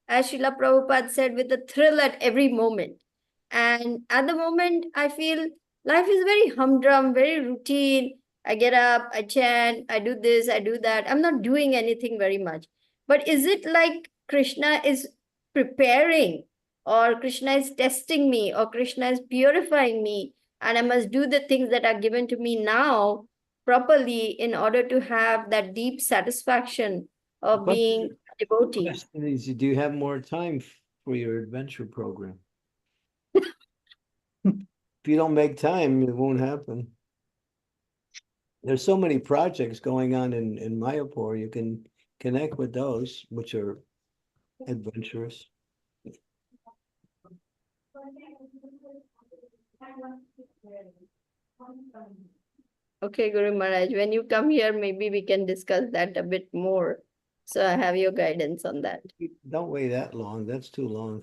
as Srila Prabhupada said, with a thrill at every moment. And at the moment, I feel life is very humdrum, very routine. I get up, I chant, I do this, I do that. I'm not doing anything very much. But is it like Krishna is preparing, or Krishna is testing me, or Krishna is purifying me, and I must do the things that are given to me now properly in order to have that deep satisfaction of being a devotee? Question is, do you have more time for your adventure program? If you don't make time, it won't happen. There's so many projects going on in Mayapur. You can connect with those, which are adventurous. Okay, Guru Maharaj, when you come here, maybe we can discuss that a bit more. So I have your guidance on that. Don't wait that long. That's too long.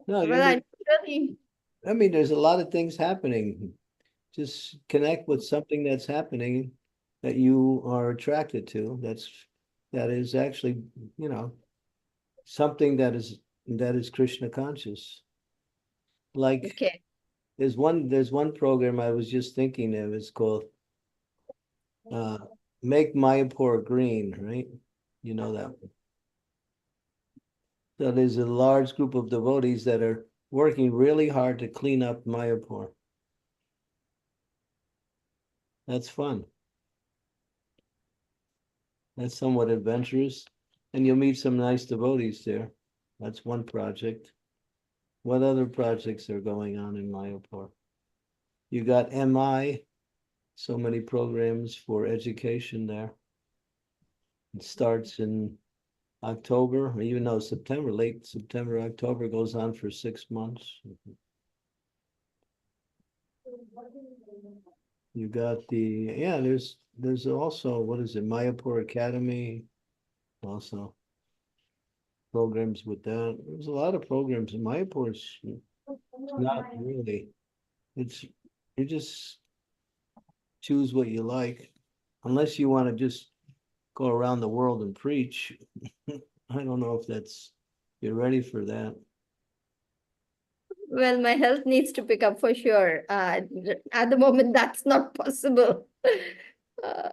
No, Well, I mean, there's a lot of things happening. Just connect with something that's happening that you are attracted to. That is actually, something that is Krishna conscious. Like okay. there's one program I was just thinking of. It's called Make Mayapur Green, right? You know that one. So there's a large group of devotees that are working really hard to clean up Mayapur. That's fun. That's somewhat adventurous. And you'll meet some nice devotees there. That's one project. What other projects are going on in Mayapur? You got MI, so many programs for education there. It starts in October, or even though September, late September, October, goes on for 6 months. You got there's also, what is it, Mayapur Academy, also programs with that. There's a lot of programs in Mayapur. It's not really, you just choose what you like, unless you want to just go around the world and preach. I don't know if you're ready for that. Well, my health needs to pick up for sure. At the moment, that's not possible. Okay.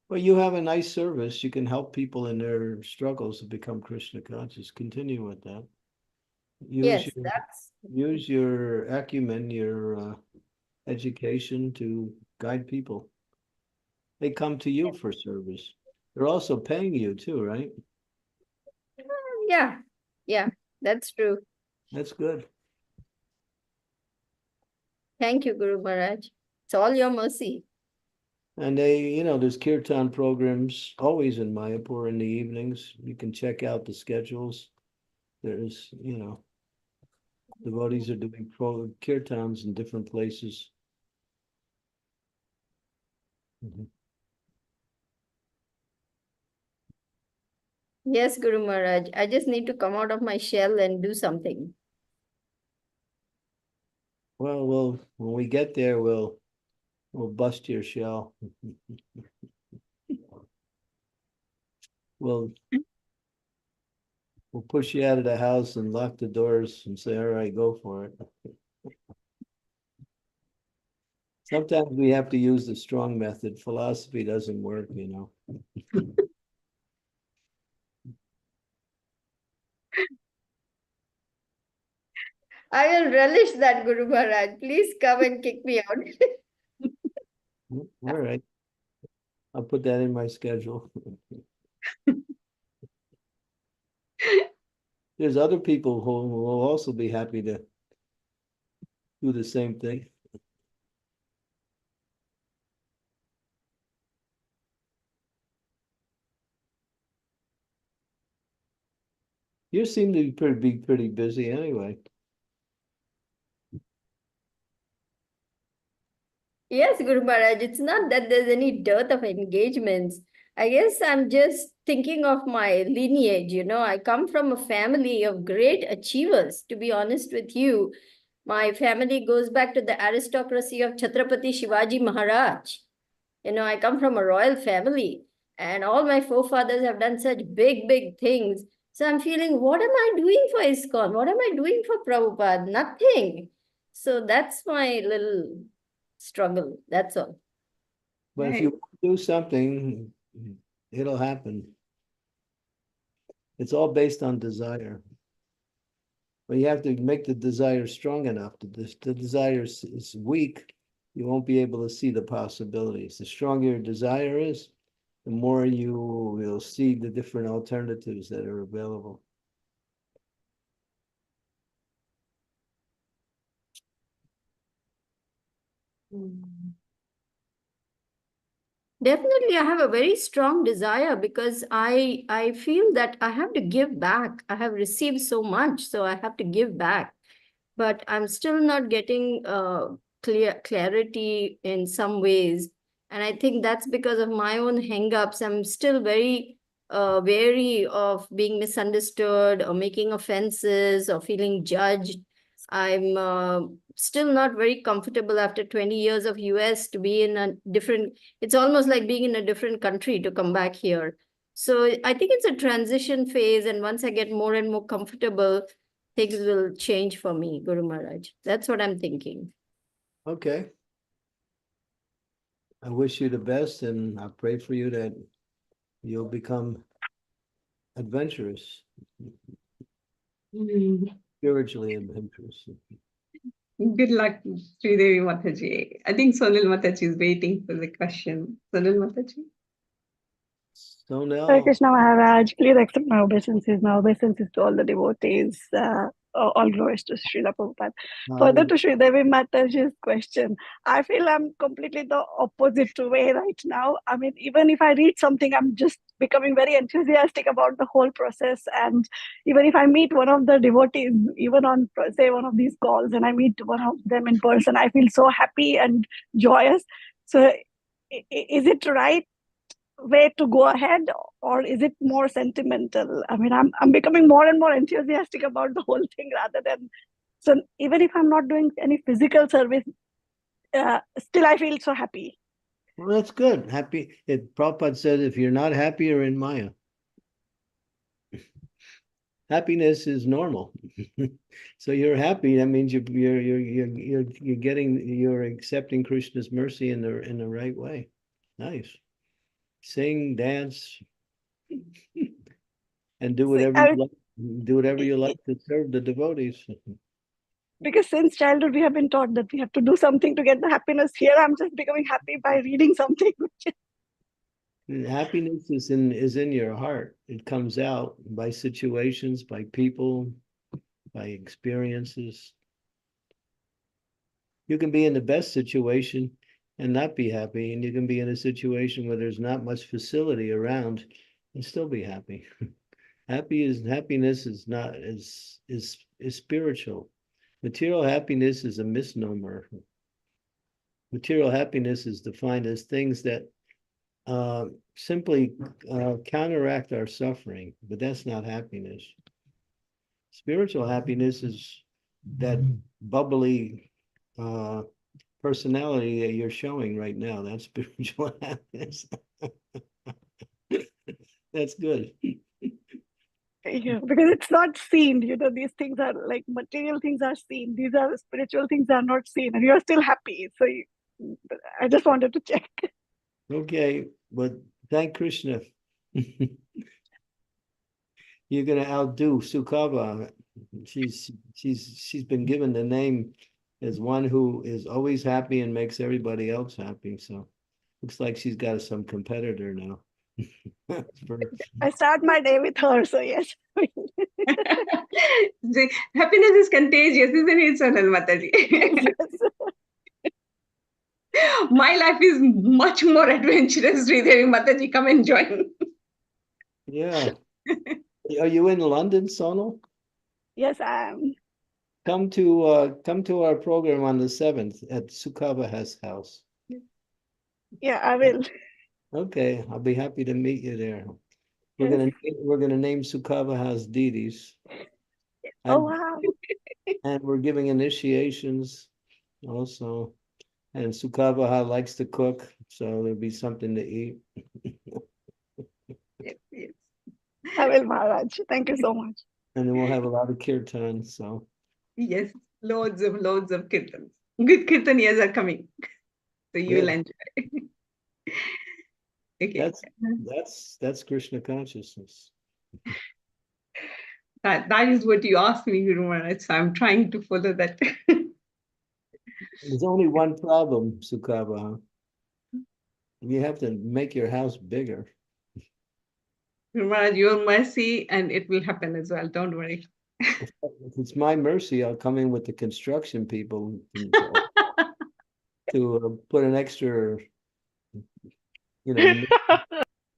Well, you have a nice service. You can help people in their struggles to become Krishna conscious. Continue with that. Yes, Use your acumen, your education to guide people. They come to you for service. They're also paying you too, right? yeah, that's true. That's good. Thank you, Guru Maharaj. It's all your mercy. And there's kirtan programs always in Mayapur in the evenings. You can check out the schedules. There's, devotees are doing kirtans in different places. Mhm. Yes, Guru Maharaj. I just need to come out of my shell and do something. Well, when we get there, we'll bust your shell. We'll push you out of the house and lock the doors and say, all right, go for it. Sometimes we have to use the strong method. Philosophy doesn't work, I will relish that, Guru Maharaj. Please come and kick me out. All right. I'll put that in my schedule. There's other people who will also be happy to do the same thing. You seem to be pretty busy anyway. Yes, Guru Maharaj, it's not that there's any dearth of engagements. I guess I'm just thinking of my lineage. I come from a family of great achievers, to be honest with you. My family goes back to the aristocracy of Chhatrapati Shivaji Maharaj. I come from a royal family, and all my forefathers have done such big, big things. So I'm feeling, what am I doing for ISKCON? What am I doing for Prabhupada? Nothing. So that's my little struggle. That's all. But if you do something, it'll happen. It's all based on desire. But you have to make the desire strong enough. The desire is weak, you won't be able to see the possibilities. The stronger your desire is, the more you will see the different alternatives that are available. Definitely, I have a very strong desire because I feel that I have to give back. I have received so much, so I have to give back. But I'm still not getting clarity in some ways. And I think that's because of my own hang-ups. I'm still very wary of being misunderstood or making offenses or feeling judged. I'm still not very comfortable after 20 years of US to be in a different, it's almost like being in a different country to come back here. So I think it's a transition phase. And once I get more and more comfortable, things will change for me, Guru Maharaj. That's what I'm thinking. Okay. I wish you the best, and I pray for you that you'll become adventurous, spiritually adventurous. Good luck, Sridevi Mataji. I think Sonal Mataji is waiting for the question. Sonal Mataji? So now, Hare Krishna Maharaj, please accept my obeisances. My obeisances to all the devotees. All glories to Srila Prabhupada. Further to Sridevi Mataji's question, I feel I'm completely the opposite way right now. I mean, even if I read something, I'm just becoming very enthusiastic about the whole process. And even if I meet one of the devotees, even on, say, one of these calls, and I meet one of them in person, I feel so happy and joyous. So is it right way to go ahead, or is it more sentimental? I mean, I'm becoming more and more enthusiastic about the whole thing rather than, so even if I'm not doing any physical service, still I feel so happy. well, that's good. Happy. Prabhupada said, if you're not happy, you're in Maya. happiness is normal. So you're happy. That means you're accepting Krishna's mercy in the right way. Nice. Sing, dance, and do whatever you like. Do whatever you like to serve the devotees. Because since childhood we have been taught that we have to do something to get the happiness. Here I'm just becoming happy by reading something. Happiness is in your heart. It comes out by situations, by people, by experiences. You can be in the best situation and not be happy, and you can be in a situation where there's not much facility around and still be happy. Happiness is not is spiritual. Material happiness is a misnomer. Material happiness is defined as things that simply counteract our suffering, but that's not happiness. Spiritual happiness is that bubbly personality that you're showing right now. That's spiritual happiness. That's good. Yeah, because it's not seen. These things are like material things are seen. These are spiritual things are not seen, and you're still happy. So I just wanted to check. Okay, but thank Krishna. You're gonna outdo Sukava. She's been given the name as one who is always happy and makes everybody else happy. So looks like she's got some competitor now. I start my day with her, so yes. The happiness is contagious, isn't it, Sonal Mataji? Yes. My life is much more adventurous, Sridevi Mataji. Come and join. Yeah. Are you in London, Sonal? Yes, I am. Come to our program on the 7th at Sukava's house. Yeah, I will. Okay, I'll be happy to meet you there. We're Yes. gonna name Sukava's deities. Oh wow. And we're giving initiations also. And Sukavaha likes to cook, so there'll be something to eat. Yes, yes. I will, Maharaj. Thank you so much. And then we'll have a lot of kirtan. So Yes, loads of kirtans. Good kirtaniyas are coming. So you will enjoy. Okay. That's Krishna consciousness. That is what you asked me, Guru Maharaj. So I'm trying to follow that. There's only one problem, Sukavaha. You have to make your house bigger. Guru Maharaj, your mercy, and it will happen as well. Don't worry. If it's my mercy, I'll come in with the construction people to put an extra,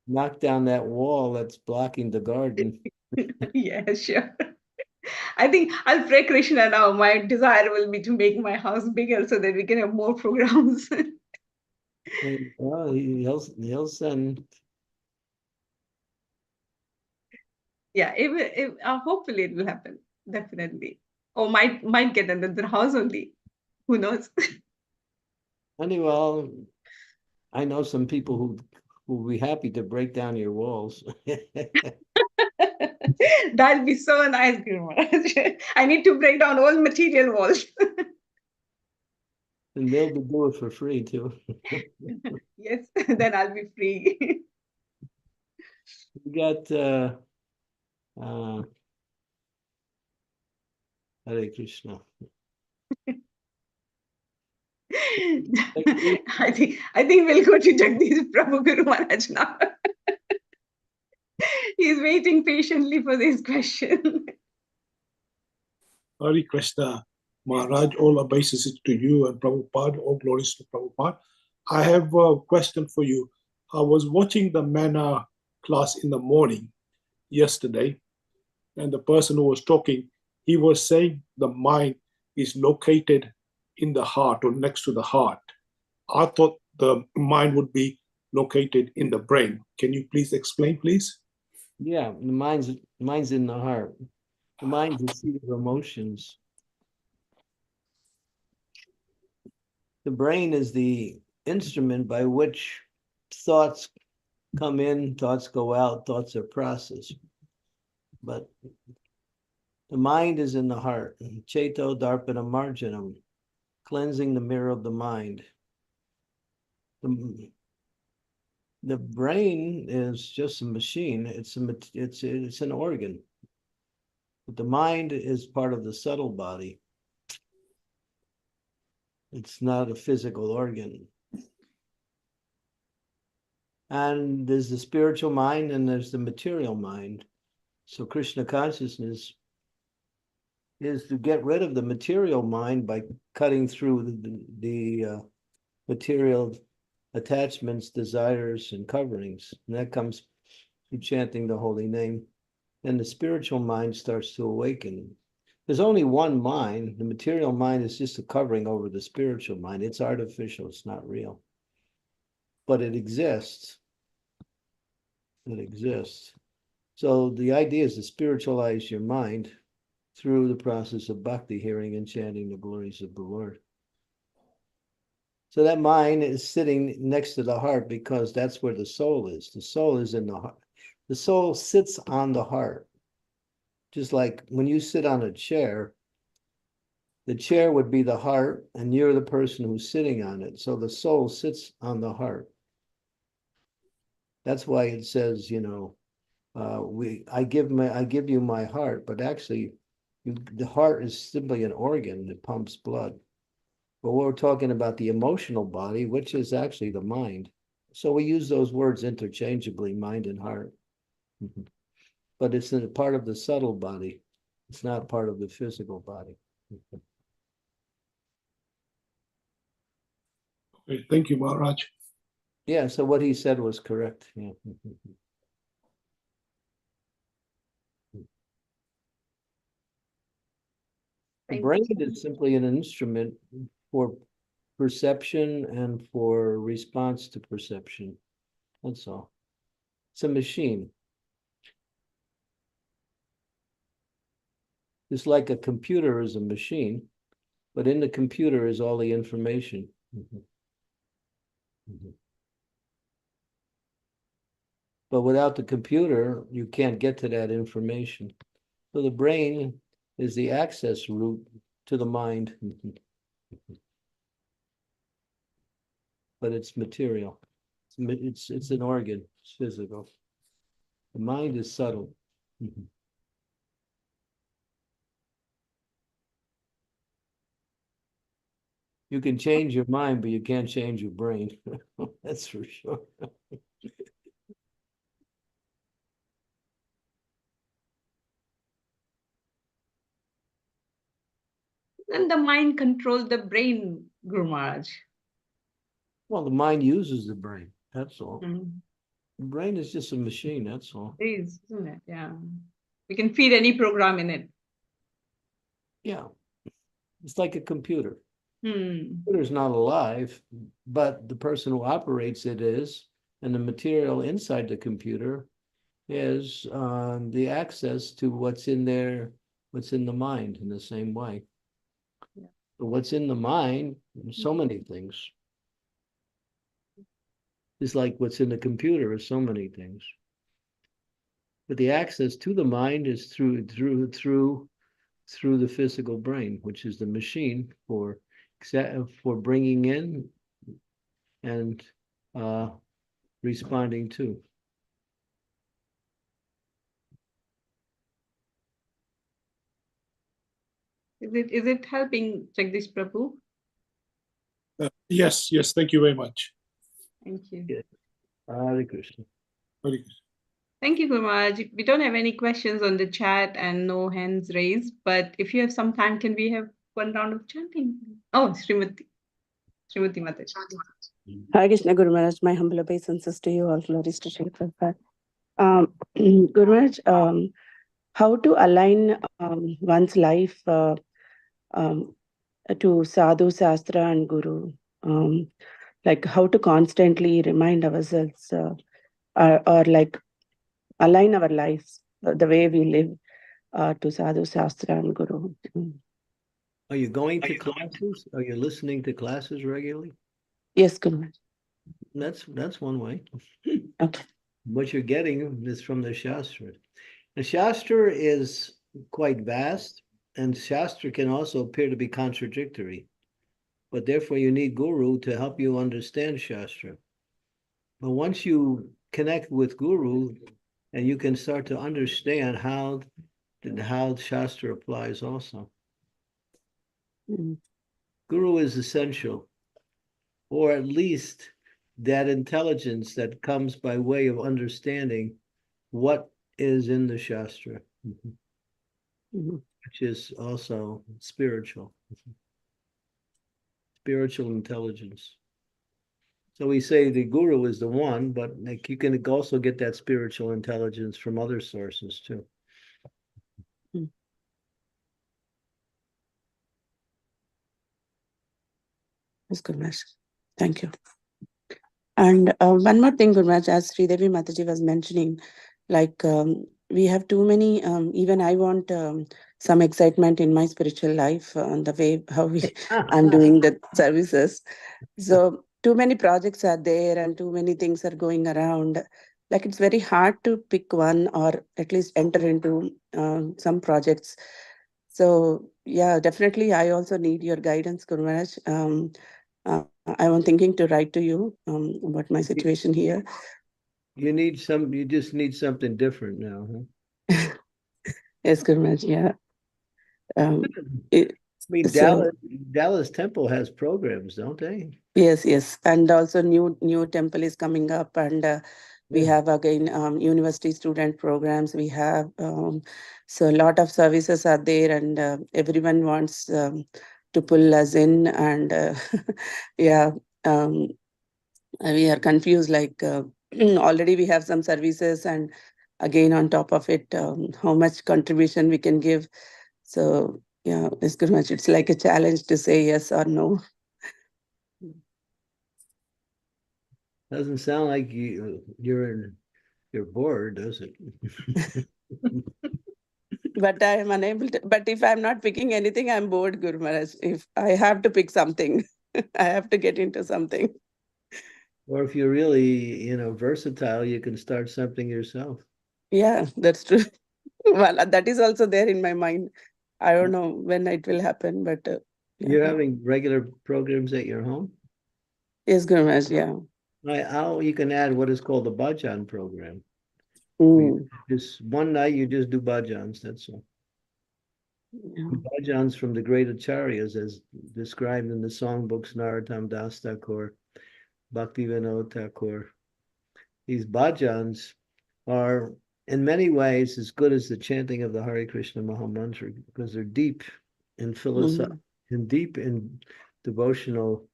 knock down that wall that's blocking the garden. Yeah, sure. I think I'll pray Krishna now. My desire will be to make my house bigger so that we can have more programs. And, well, he'll send. Yeah, hopefully it will happen. Definitely. Or might get another house only. Who knows? Anyway, I know some people who will be happy to break down your walls. That'll be so nice, Guru Maharaj. I need to break down all material walls. And they'll do it for free too. Yes, then I'll be free. We got Hare Krishna. I think we'll go to Jagdish Prabhu Guru Maharaj now. He's waiting patiently for this question. Hare Krishna, Maharaj, all obeisances to you and Prabhupada, all glories to Prabhupada. I have a question for you. I was watching the Manna class in the morning yesterday, and the person who was talking, he was saying the mind is located in the heart or next to the heart. I thought the mind would be located in the brain. Can you please explain, please? Yeah, the mind's in the heart. The mind's the seat of emotions. The brain is the instrument by which thoughts come in, thoughts go out, thoughts are processed. But The mind is in the heart. Cheto darpana marjanam, cleansing the mirror of the mind. The brain is just a machine. It's an organ. But the mind is part of the subtle body. It's not a physical organ. And there's the spiritual mind and there's the material mind. So Krishna consciousness is to get rid of the material mind by cutting through the material attachments, desires, and coverings. And that comes through chanting the holy name. And the spiritual mind starts to awaken. There's only one mind. The material mind is just a covering over the spiritual mind. It's artificial. It's not real. But it exists. It exists. So the idea is to spiritualize your mind through the process of bhakti, hearing and chanting the glories of the Lord. So that mind is sitting next to the heart because that's where the soul is. The soul is in the heart. The soul sits on the heart. Just like when you sit on a chair, the chair would be the heart and you're the person who's sitting on it. So the soul sits on the heart. That's why it says, I give you my heart, but actually the heart is simply an organ that pumps blood. But we're talking about the emotional body, which is actually the mind. So we use those words interchangeably, mind and heart. But it's a part of the subtle body. It's not part of the physical body. Okay, thank you, Maharaj. Yeah, so what he said was correct. Yeah. The brain is simply an instrument for perception and for response to perception. That's all. It's a machine. Just like a computer is a machine, but in the computer is all the information. But without the computer, you can't get to that information. So the brain is the access route to the mind. But it's material. It's an organ. It's physical. The mind is subtle. You can change your mind, but you can't change your brain. That's for sure. And the mind controls the brain, Guru Maharaj. Well, the mind uses the brain. That's all. Mm. The brain is just a machine. That's all. It is, isn't it? Yeah. We can feed any program in it. Yeah. It's like a computer. Hmm. The computer's not alive, but the person who operates it is, and the material inside the computer is the access to what's in there, what's in the mind in the same way. Yeah. But what's in the mind, so many things. It's like what's in the computer is so many things. But the access to the mind is through the physical brain, which is the machine for bringing in and responding to. Is it helping, Jagdish Prabhu? Yes, thank you very much. Thank you. Yeah. Hare Krishna. Very good. Thank you, Guru Maharaj. We don't have any questions on the chat and no hands raised, but if you have some time, can we have one round of chanting? Oh, Srimati Mataji. Hare Krishna, Guru Maharaj. My humble obeisances to you all. Glories to Sri Prabhupada. Guru Maharaj, how to align one's life to Sadhu, Shastra, and Guru? Like how to constantly remind ourselves or like align our lives, the way we live to Sadhu, Shastra, and Guru. Are you going to classes? Are you listening to classes regularly? Yes, Guru Maharaj. That's one way. Okay. What you're getting is from the Shastra. The Shastra is quite vast, and Shastra can also appear to be contradictory. But therefore, you need Guru to help you understand Shastra. But once you connect with Guru, and you can start to understand how Shastra applies also. Mm. Guru is essential, or at least that intelligence that comes by way of understanding what is in the Shastra, Mhm. which is also spiritual intelligence. So we say the Guru is the one, but like you can also get that spiritual intelligence from other sources too. Yes, Gurmaharaj. Thank you. And one more thing, Gurmaharaj, as Sridevi Mataji was mentioning, like we have too many, even I want some excitement in my spiritual life on the way how I'm doing the services. So too many projects are there and too many things are going around. Like it's very hard to pick one or at least enter into some projects. So yeah, definitely I also need your guidance, Gurmaharaj. I was thinking to write to you about my situation here. You just need something different now, huh? Yes, Gurmaharaj, yeah. I mean, So Dallas Temple has programs, don't they? yes, and also new temple is coming up, and we Yeah. have again university student programs. We have so a lot of services are there, and everyone wants to pull us in, and yeah, we are confused. Like already we have some services, and again on top of it, how much contribution we can give. So yeah, it's good much. It's like a challenge to say yes or no. Doesn't sound like you're bored, does it? But I am unable to. But if I'm not picking anything, I'm bored, Guru Maharaj. If I have to pick something, I have to get into something. Or if you're really, versatile, you can start something yourself. Yeah, that's true. Well, that is also there in my mind. I don't know when it will happen, but yeah. You're having regular programs at your home? Yes, Guru Maharaj, yeah. You can add what is called the bhajan program. Mm. Just one night you just do bhajans, that's all. Yeah. Bhajans from the great acharyas as described in the songbooks Narottam Das Thakur, Bhaktivinoda Thakur. These bhajans are in many ways as good as the chanting of the Hare Krishna Maha Mantra because they're deep in philosophy and deep in devotional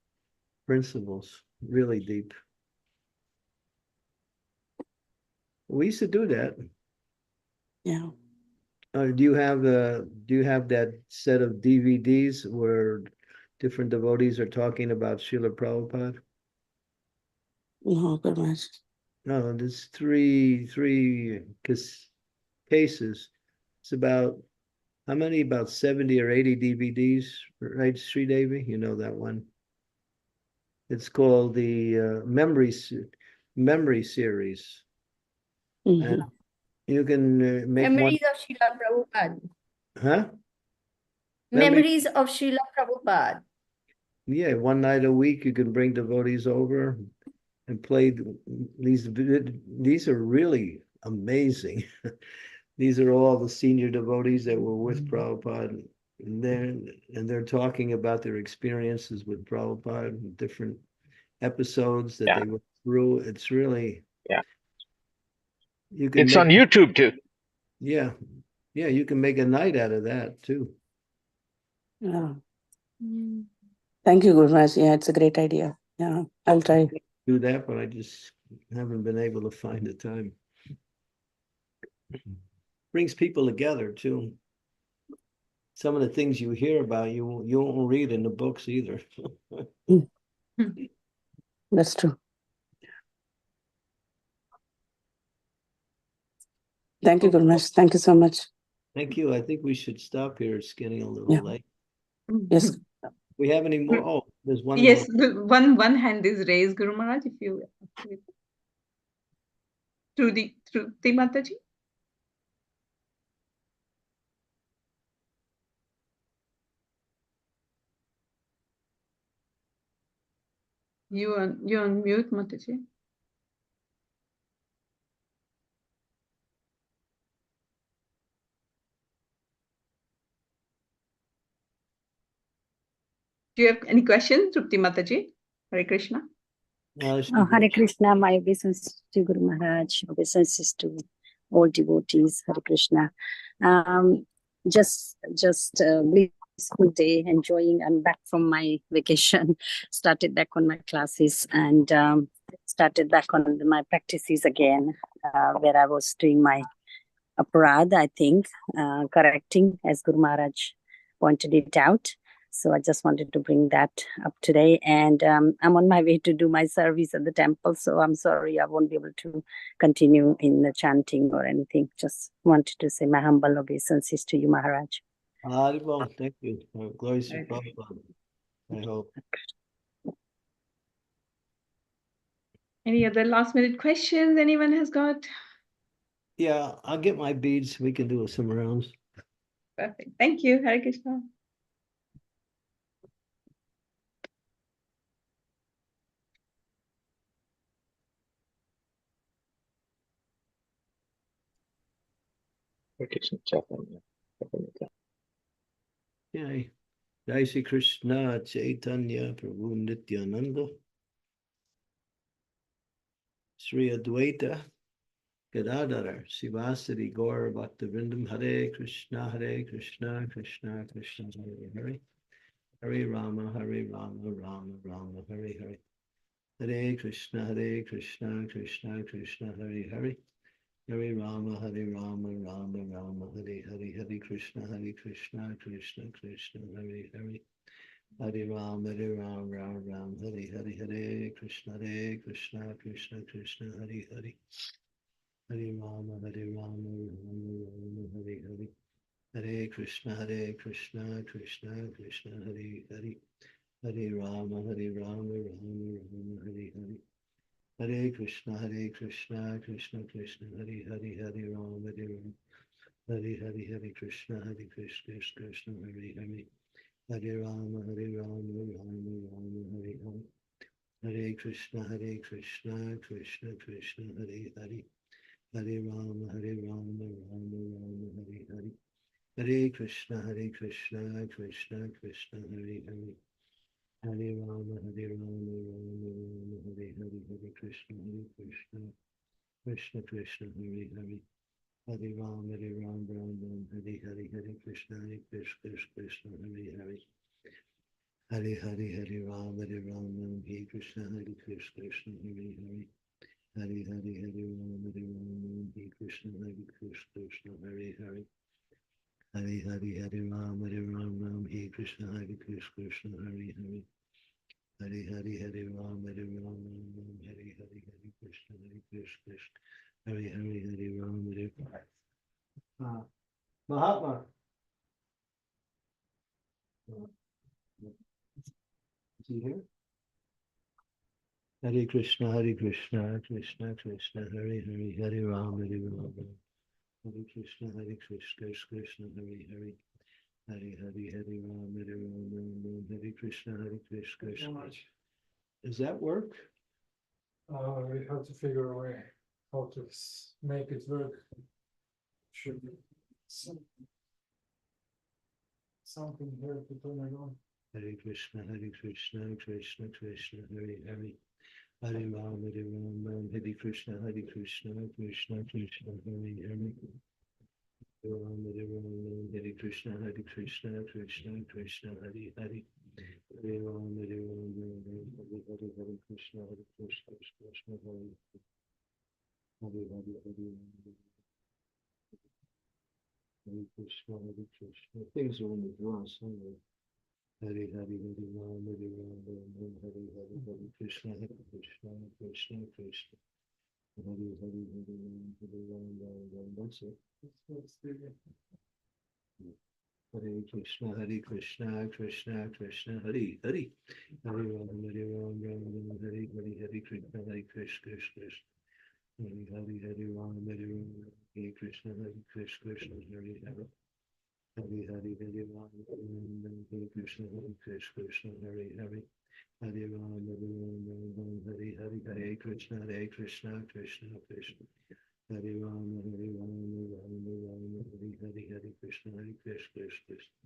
principles, really deep. We used to do that. Yeah. Do you have that set of DVDs where different devotees are talking about Srila Prabhupada? No, Guru Maharaj. No, there's three cases. It's about how many? About 70 or 80 DVDs, right, Sri Devi? You know that one. It's called the Memory Series. And you can make Memories of Srila Prabhupada. Huh? Memories of Srila Prabhupada. Yeah, one night a week you can bring devotees over and play these. These are really amazing. These are all the senior devotees that were with Prabhupada, and they're talking about their experiences with Prabhupada, different episodes that they went through. It's really you can. It's on YouTube too. Yeah, you can make a night out of that too. Yeah. Thank you, Guru Maharaj. Yeah, it's a great idea. Yeah, I'll try. Do that, but I just haven't been able to find the time. Brings people together too. Some of the things you hear about, you won't read in the books either. That's true. Thank you, Guru Maharaj. Thank you so much. Thank you. I think we should stop here. It's getting a little late. Yes. We have any more? Oh, there's one Yes, more. one hand is raised, Guru Maharaj, if you through the Mataji. You on mute, Mataji. Do you have any questions, Trupti Mataji? Hare Krishna. Hare Krishna, my obeisances to Guru Maharaj, obeisances to all devotees. Hare Krishna. Just blissful day, enjoying. I'm back from my vacation, started back on my classes and started back on my practices again, where I was doing my aparad, I think, correcting as Guru Maharaj pointed it out. So I just wanted to bring that up today. And I'm on my way to do my service at the temple. So I'm sorry I won't be able to continue in the chanting or anything. Just wanted to say my humble obeisances to you, Maharaj. Haribol, thank you. Glory to Prabhupada. I hope. Any other last minute questions anyone has got? Yeah, I'll get my beads. We can do some rounds. Perfect. Thank you. Hare Krishna. Yay. Jai Shri Krishna Chaitanya Prabhu Nityananda Sri Advaita Gadadhara Sivasadi Gaur Bhaktivinoda Hare Krishna Krishna Krishna Hare Hare Hare Rama Rama Rama Hare Hare Hare Krishna Krishna Krishna Hare Hare Hare Rama Rama Rama Hare Hare Hare Krishna Krishna Krishna Hare Hare Hare Ram Ram Hare Hare Krishna Krishna Krishna Hare Hare Hare Ram Ram Hare Hare Hare Krishna Krishna Krishna Hare Hare Hare Ram Ram Hare Hare Hare Krishna Krishna Krishna Hare Hare Hare Ram Hare Krishna Krishna Hare Hare Hare Rama Rama Hare Hare Hare Krishna Krishna Krishna Hare Hare Hare Rama Rama Hare Hare Hare Krishna Krishna Krishna Hare Hare Hare Rama Rama Hare Hare Hare Krishna Krishna Krishna Hare Hare Hare Rama Rama Hare Hare Hare Krishna Krishna Hare Hare Hare Hare Rama Hare Krishna Krishna Hare Hare Hare Rama Hare Krishna Krishna Hare Hare Hare Rama Hare Krishna Krishna Hare Hare Hare Rama Hare Krishna Krishna Hare Hare Rama Mahatma. Is he here? Hare Krishna Krishna Krishna Hare Hare Hare Rama Hare Krishna Krishna Hare Hare Hare Rama Hare Krishna Krishna. Does that work? We have to figure a way how to make it work. Should be something here to turn it on. Hare Krishna Krishna Krishna Hare Hare Hare Rama Hare Krishna Krishna Krishna Hare Hare Hare Krishna Krishna Krishna Hare Hare Hare Rama Hare Krishna Krishna Hare Krishna. Things are in the drawer somewhere. Hare Rama Hare Krishna Krishna Krishna Hare Rama. That's it. Hare Krishna Krishna Krishna Hare Hare Hare Rama Hare Krishna Krishna Hare Rama Hare Krishna Krishna Hare Hare Hare Rama Hare Krishna Krishna Hare Hare Hare Ram, Hare Ram, Hare Hare, Hare Krishna, Krishna Krishna. Hare Ram, Hare Ram, Ram Ram, Hare Hare, Hare Krishna, Krishna Krishna.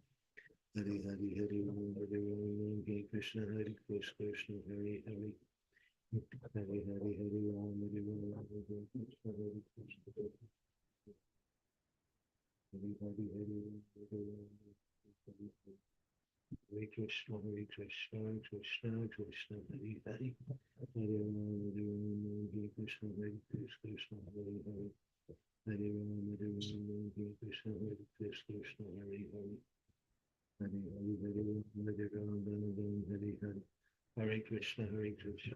Hare Hare, Hare Ram, Hare Ram, Hare Krishna, Krishna Hare Hare. Hare Hare, Hare Ram, Hare Ram, Hare Krishna, Krishna. Hare Hare, Hare Ram, Hare Ram, Hare Krishna, Krishna Krishna, Hare Hare. Hare Ram, Hare Ram, Hare Krishna, Krishna Hare Hare. Hare Ram, Hare Ram, Hare Krishna, Krishna Hare Hare. Hare Hare, Hare Ram, Hare Ram, Hare Hare. Hare Krishna, Krishna.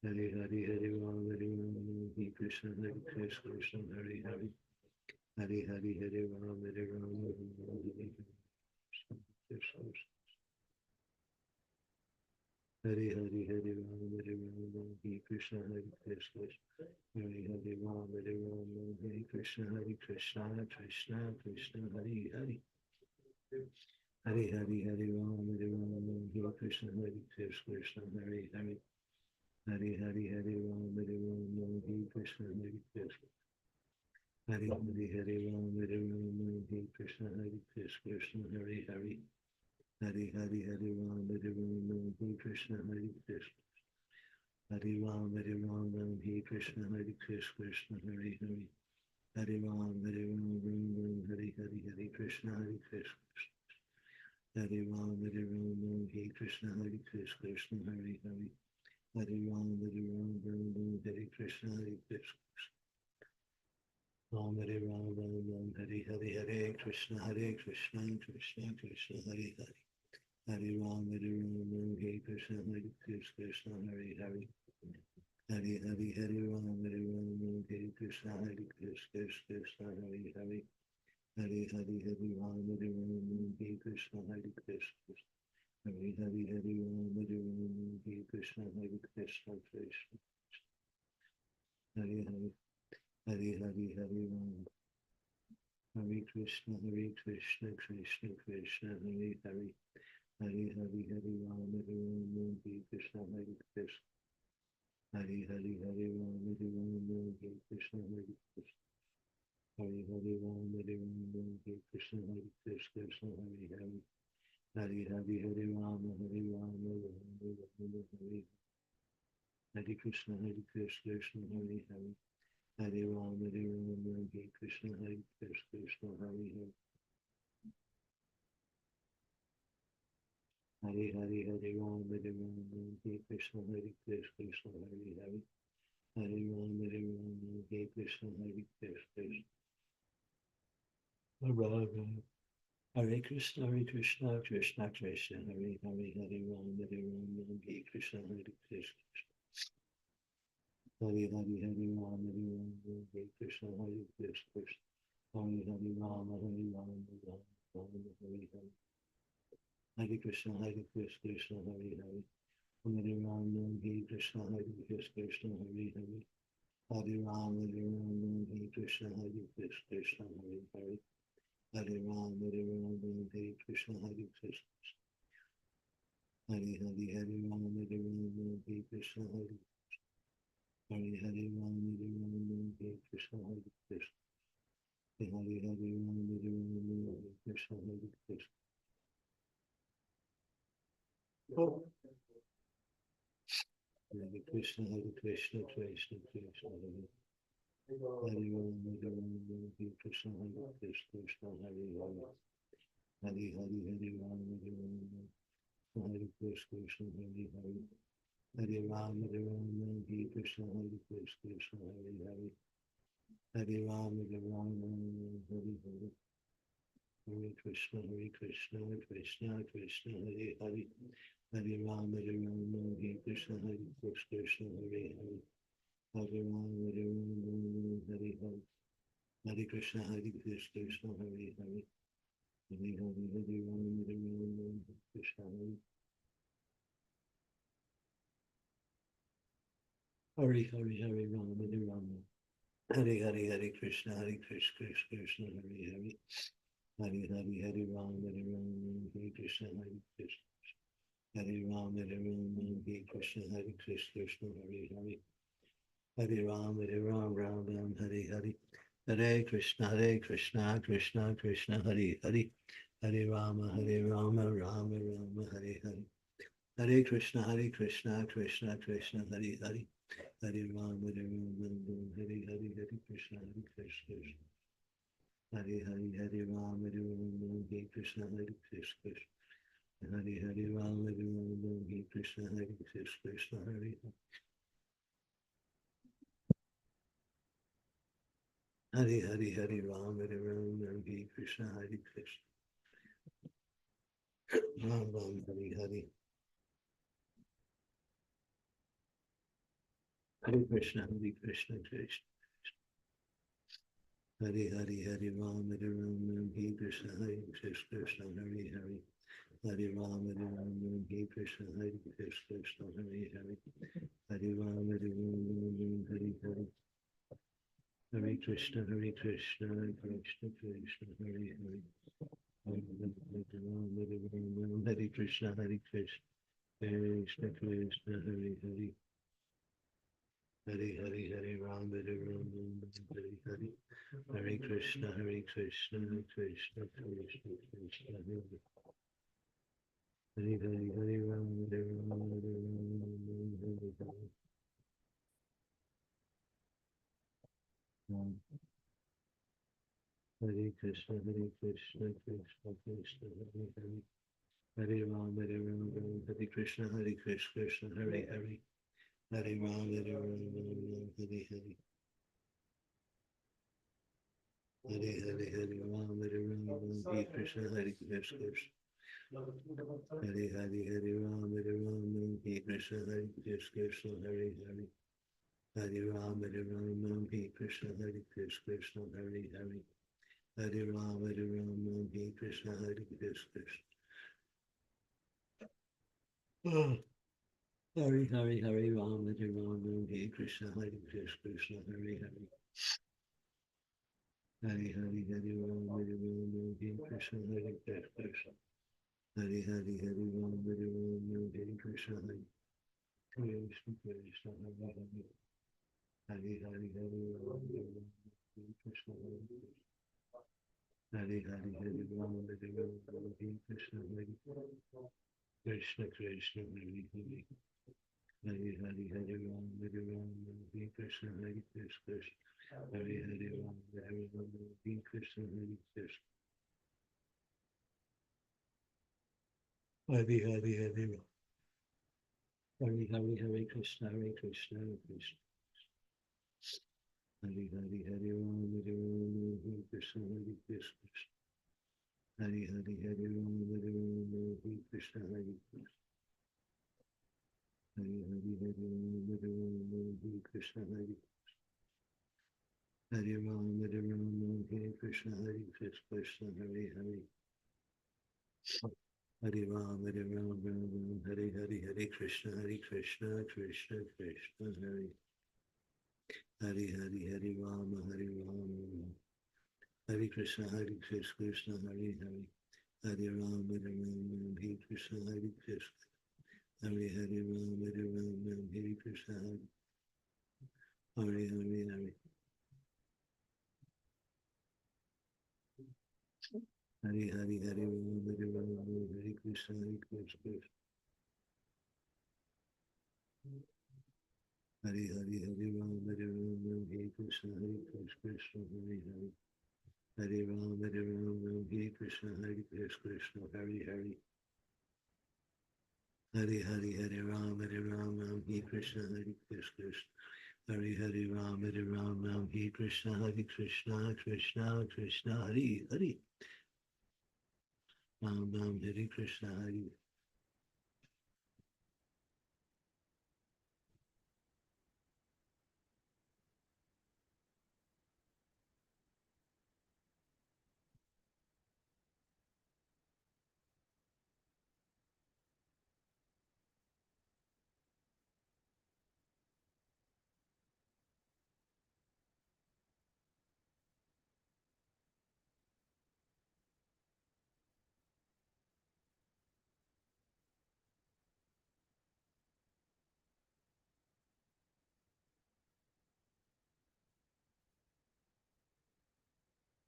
Hare Hare, Hare Ram, Hare Ram, Hare Krishna, Krishna Hare Hare. Hare Hare, Hare Ram, Hare Ram, Hare Krishna. Hare Hare, Hare Ram, Hare Ram, Hare Krishna, Krishna. Hare Hare Ram, Hare Ram, Hare Krishna, Krishna Krishna Hare Hare. Hare Hare, Hare Ram, Hare Ram, Hare Krishna, Krishna Hare Hare. Hare Hare, Hare Ram, Hare Ram, Hare Krishna, Krishna. Hare Hare, Hare Ram, Hare Ram, Hare Krishna, Krishna Hare Hare. Hare Hare, Hare Ram, Hare Ram, Hare Krishna, Krishna. Hare Ram, Hare Ram, Hare Krishna, Krishna Hare Hare. Hare Ram, Hare Ram, Hare Hare Krishna, Krishna. Hare Ram, Hare Ram, Hare Krishna, Krishna Hare Hare. Hare Ram, Hare Ram, Hare Krishna, Krishna. Ram, Hare Ram, Hare Hare, Hare Krishna, Krishna Krishna Hare Hare. Hare Ram, Hare Ram, Hare Krishna, Krishna Hare Hare. Hare Hare, Hare Ram, Hare Ram, Hare Krishna, Krishna Hare Hare. Hare Hare, Hare Ram, Hare Ram, Hare Krishna, Krishna. Hare Hare, Hare Ram, Hare Ram, Hare Krishna, Krishna Krishna. Hare Hare, Hare Hare, Hare Ram. Hare Krishna, Krishna Krishna Hare Hare. Hare Hare, Hare Ram, Hare Ram, Hare Krishna, Krishna. Hare Hare, Hare Ram, Hare Ram, Hare Krishna, Krishna. Hare Hare Ram, Hare Ram, Hare Krishna, Krishna Hare Hare. Hare Hare, Hare Ram, Hare Ram, Hare Hare Krishna, Krishna Hare Hare. Hare Ram, Hare Ram, Hare Krishna, Krishna Hare Hare. Hare Hare, Hare Ram, Hare Ram, Hare Krishna, Krishna Hare Hare. Hare Ram, Hare Ram, Hare Krishna, Krishna. Hare Krishna, Krishna Krishna, Hare Hare, Hare Ram, Hare Ram, Hare Krishna, Krishna. Hare Hare, Hare Ram, Hare Ram, Hare Krishna, Krishna. Hare Hare Ram, Hare Ram, Hare Hare. Hare Krishna, Krishna Hare Hare. Hare Ram, Hare Krishna, Krishna Hare Hare. Hare Ram, Hare Ram, Hare Krishna, Krishna Hare Hare. Hare Ram, Hare Ram, Hare Krishna, Krishna. Hare Hare, Hare Ram, Hare Ram, Hare Krishna, Hare Hare Ram, Hare Ram, Hare Krishna, Krishna. Hare Hare, Hare Ram, Hare Ram, Hare Krishna, Krishna. Hare Krishna, Krishna Krishna, Hare Hare Ram, Hare Ram, Hare Krishna, Krishna Hare Hare. Hare Hare, Hare Ram, Hare Ram, Hare Krishna, Hare Hare. Hare Ram, Hare Ram, Hare Krishna, Krishna Hare Hare. Hare Ram, Hare Ram, Hare Hare. Hare Krishna, Krishna Krishna Hare Hare. Hare Ram, Hare Ram, Hare Krishna, Krishna Hare Hare. Hare Ram, Hare Ram, Hare Hare. Hare Krishna, Krishna Hare Hare. Hare Hare, Hare Ram, Hare Ram, Hare Krishna, Hare Hare, Hare Ram, Hare Ram. Hare Hare, Hare Krishna, Krishna Hare Hare. Hare Hare, Hare Ram, Hare Ram, Hare Krishna, Krishna. Hare Ram, Hare Krishna, Hare Krishna, Krishna Hare Hare. Hare Ram, Ram Ram, Hare Hare. Hare Krishna, Krishna Krishna, Hare Hare. Hare Rama, Rama Rama, Hare Hare. Hare Krishna, Krishna Krishna, Hare Hare. Hare Ram, Hare Hare, Hare Krishna, Krishna. Hare Hare, Hare Ram, Hare Krishna, Krishna. Hare Hare Ram, Hare Krishna, Krishna, Hare Hare. Hare Hare, Hare Ram, Hare Krishna, Krishna. Ram Ram, Hare Hare. Hare Krishna, Krishna. Hare Hare, Hare Ram, Hare Krishna, Krishna, Hare Hare. Hare Ram, Hare Krishna, Krishna, Hare Hare. Hare Ram, Hare Hare. Hare Krishna, Krishna Krishna, Hare Hare. Hare Krishna, Krishna Krishna, Hare Hare. Hare Hare, Hare Ram, Hare Hare. Hare Krishna, Krishna Krishna, Krishna Hare Hare. Hare Hare, Hare Ram, Hare Ram. Hare Krishna, Krishna Krishna, Hare Hare. Hare Ram, Hare Krishna, Krishna, Hare Hare. Hare Ram, Hare Hare Hare. Hare Hare, Hare Ram, Hare Krishna, Krishna. Hare Hare, Hare Ram, Hare Krishna, Krishna, Hare Hare. Hare Ram, Hare Krishna, Krishna, Hare Hare. Hare Ram, Hare Krishna, Krishna. Hare Hare, Hare Ram, Hare Krishna, Krishna, Hare Hare. Hare Hare, Hare Ram, Hare Krishna, Krishna. Hare Hare, Hare Ram, Hare Krishna, Krishna, Krishna, Hare Hare. Hare Hare, Hare Ram, Hare Krishna, Hare Hare, Hare Ram, Hare Krishna, Krishna, Krishna, Hare Hare. Hare Hare, Hare Ram, Hare Krishna, Krishna. Hare Hare Ram, Hare Krishna, Krishna. Hare Hare, Hare Ram. Hare Hare, Hare Krishna, Krishna, Krishna. Hare Hare, Hare Ram, Hare Krishna, Krishna. Hare Hare, Hare Ram, Hare Krishna, Krishna. Hare Hare, Hare Ram, Hare Krishna, Hare Ram, Hare Krishna, Krishna, Hare Hare. Hare Ram, Hare Hare, Hare Krishna, Krishna, Krishna, Hare Hare, Hare Hare Ram, Hare Krishna, Krishna, Hare Hare. Hare Ram, Hare Krishna, Krishna. Hare Hare Ram, Hare Krishna, Hare Hare. Hare Hare, Hare Ram, Hare Krishna, Krishna. Hare Hare, Hare Ram, Hare Krishna, Krishna, Hare Hare. Hare Ram, Hare Krishna, Krishna, Hare Hare. Hare Hare, Hare Ram, Hare Krishna, Krishna. Hare Hare Ram, Hare Krishna, Krishna, Krishna, Hare Hare. Ram, Hare Krishna, Hare.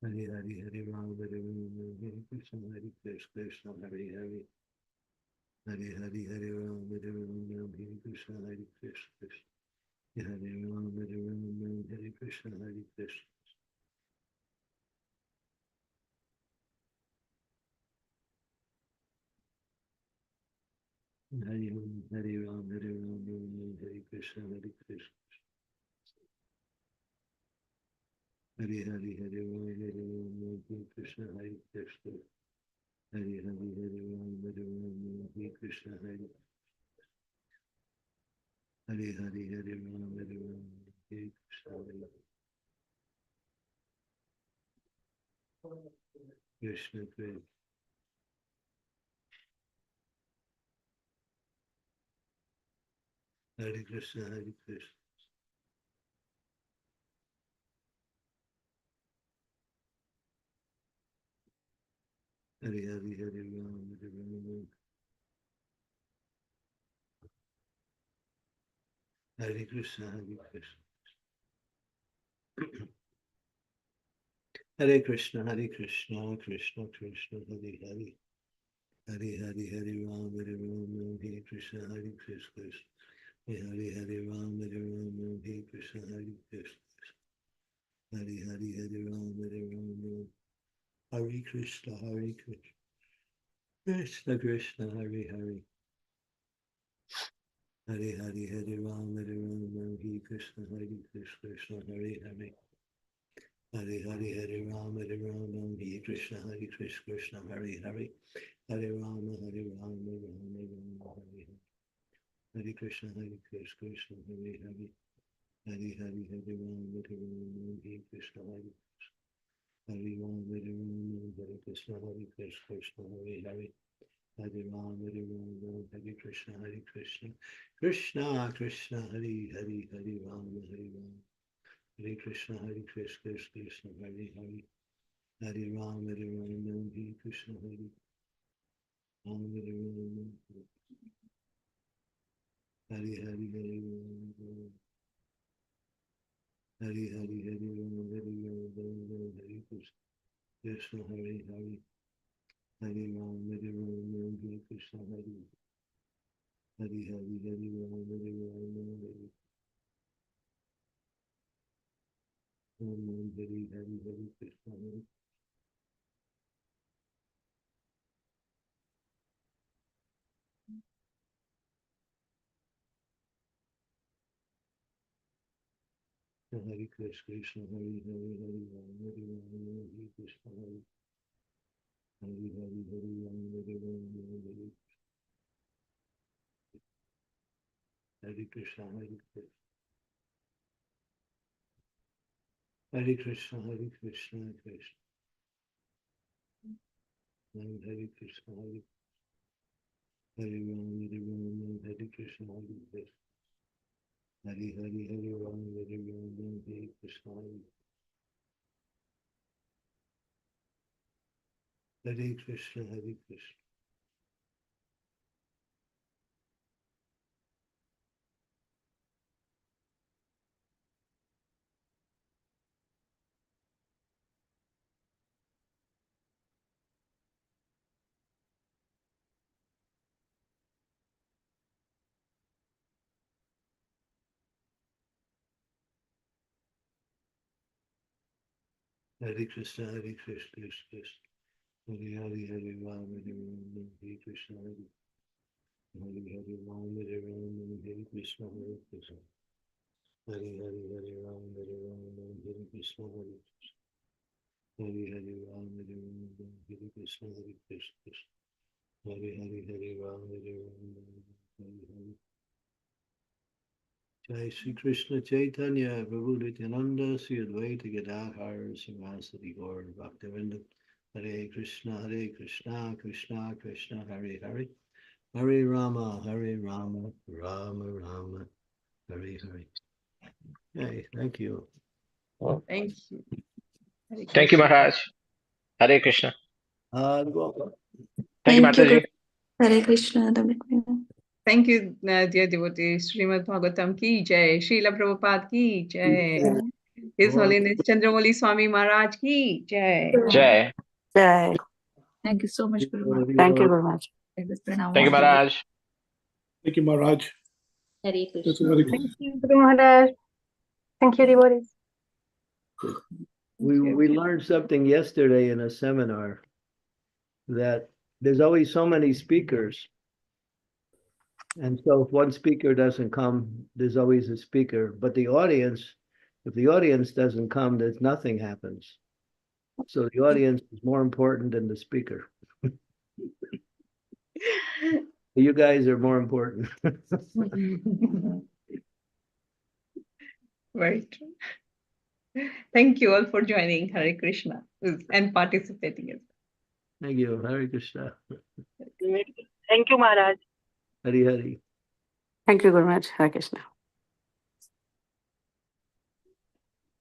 Hari Hari Hari Ram, Hare Ram, Hare Krishna, Hare Krishna, Krishna Hare Hare. Hari Hari Hare Ram, Hare Ram, Hare Krishna, Hare Krishna, Krishna Hare Ram, Hare Ram, Hare Krishna, Hare Krishna. Hari Ram, Hare Ram, Hare Ram, Hare Krishna, Hare Krishna. Hari Hari Hare Ram, Hare Ram, Hare Krishna, Hare Krishna. Hari Hari Hare Ram, Hare Ram, Hare Krishna, Hare Hari Hari Hare Ram, Hare Ram, Hare Krishna, Hare Krishna, Krishna. Hare Krishna, Hare Krishna. Hari Hari Hare Ram, Hare Ram. Hare Krishna, Hare Krishna. Hare Krishna, Hare Krishna, Krishna Krishna, Hare Hare. Hare Hare, Hare Ram, Hare Ram, Hare Krishna, Hare Krishna. Hare Hare, Ram, Hare Ram, Hare Krishna, Hare Krishna. Hare Hare, Hare Ram, Hare Ram, Hare Krishna, Hare Krishna. Krishna Krishna, Hare Hare. Hare Hare, Hare Ram, Hare Ram, Hare Krishna, Hare Krishna, Hare Hare. Hare Hare, Hare Ram, Hare Ram, Hare Krishna, Hare Krishna, Hare Hare. Hare Rama, Hare Rama, Rama Rama, Hare Hare. Hare Krishna, Hare Krishna, Hare Hare. Hare Hare, Hare Ram, Hare Ram, Hare Krishna, Hare Krishna. Hare Ram, Hare Ram, Hare Krishna, Hare Krishna, Hare Hare. Hare Ram, Hare Ram, Hare Krishna, Hare Krishna. Krishna Krishna, Hare Hare, Hare Ram, Hare Ram. Hare Krishna, Hare Krishna, Krishna Hare Hare. Hare Ram, Hare Ram, Hare Krishna, Hare Ram, Hare Ram. Hare Hare, Hare Ram. Hare Hare, Hare Ram, Hare Ram, Hare Krishna, Krishna Hare Hare. Hare Ram, Hare Ram, Hare Krishna, Hare Hare, Hare Hare Ram, Hare Ram, Hare Ram, Hare Hare, Hare Krishna, Hare Hare Krishna, Krishna Hare Hare, Hare Ram, Hare Ram, Hare Krishna, Hare Hare, Hare Hare Ram, Hare Ram, Hare Krishna, Hare Krishna. Hare Krishna, Hare Krishna, Krishna. Hare Krishna, Hare Ram, Hare Ram, Hare Krishna, Hare Krishna. Hare Hare, Hare Ram, Hare Ram, Hare Krishna, Hare Krishna, Hare Krishna. Hare Krishna, Hare Krishna, Krishna Krishna. Hare Hare, Hare Ram, Hare Ram, Hare Krishna, Hare Hare, Hare Ram, Hare Ram, Hare Krishna, Hare Krishna. Hare Hare, Hare Ram, Hare Ram, Hare Krishna, Hare Krishna. Hare Hare Ram, Hare Ram, Hare Krishna, Hare Krishna. Hare Hare, Hare Ram, Hare Ram, Hare Hare. Jai Sri Krishna Chaitanya Prabhu Nityananda Sri Advaita Gadadhar Sivasati Gaur Bhaktivinoda. Hare Krishna, Krishna Krishna, Hare Hare. Hare Rama, Rama Rama, Hare Hare. Hey, thank you. Thank you. Hare Thank you, Krishna. Maharaj. Hare Krishna. Welcome. Thank you, Mataji. Hare Krishna. Thank you, dear devotees. Srimad Bhagavatam ki jai. Srila Prabhupada ki jai. His Lord. Holiness Candramauli Swami Maharaj ki Jai. Jai. Jai. Thank you so much, Guru Maharaj. Thank you very much. Take this pranam Thank you, all the way. Maharaj. Thank you, Maharaj. Hare Yes, Krishna. very good. Thank you, Guru Maharaj. Thank you, devotees. We learned something yesterday in a seminar that there's always so many speakers. And so if one speaker doesn't come, there's always a speaker. But the audience, if the audience doesn't come, there's nothing happens. So the audience is more important than the speaker. You guys are more important. Very true. Thank you all for joining Hare Krishna and participating as well. Thank you. Hare Krishna. Thank you, Maharaj. Hari Hari. Thank you very much, Hare Krishna.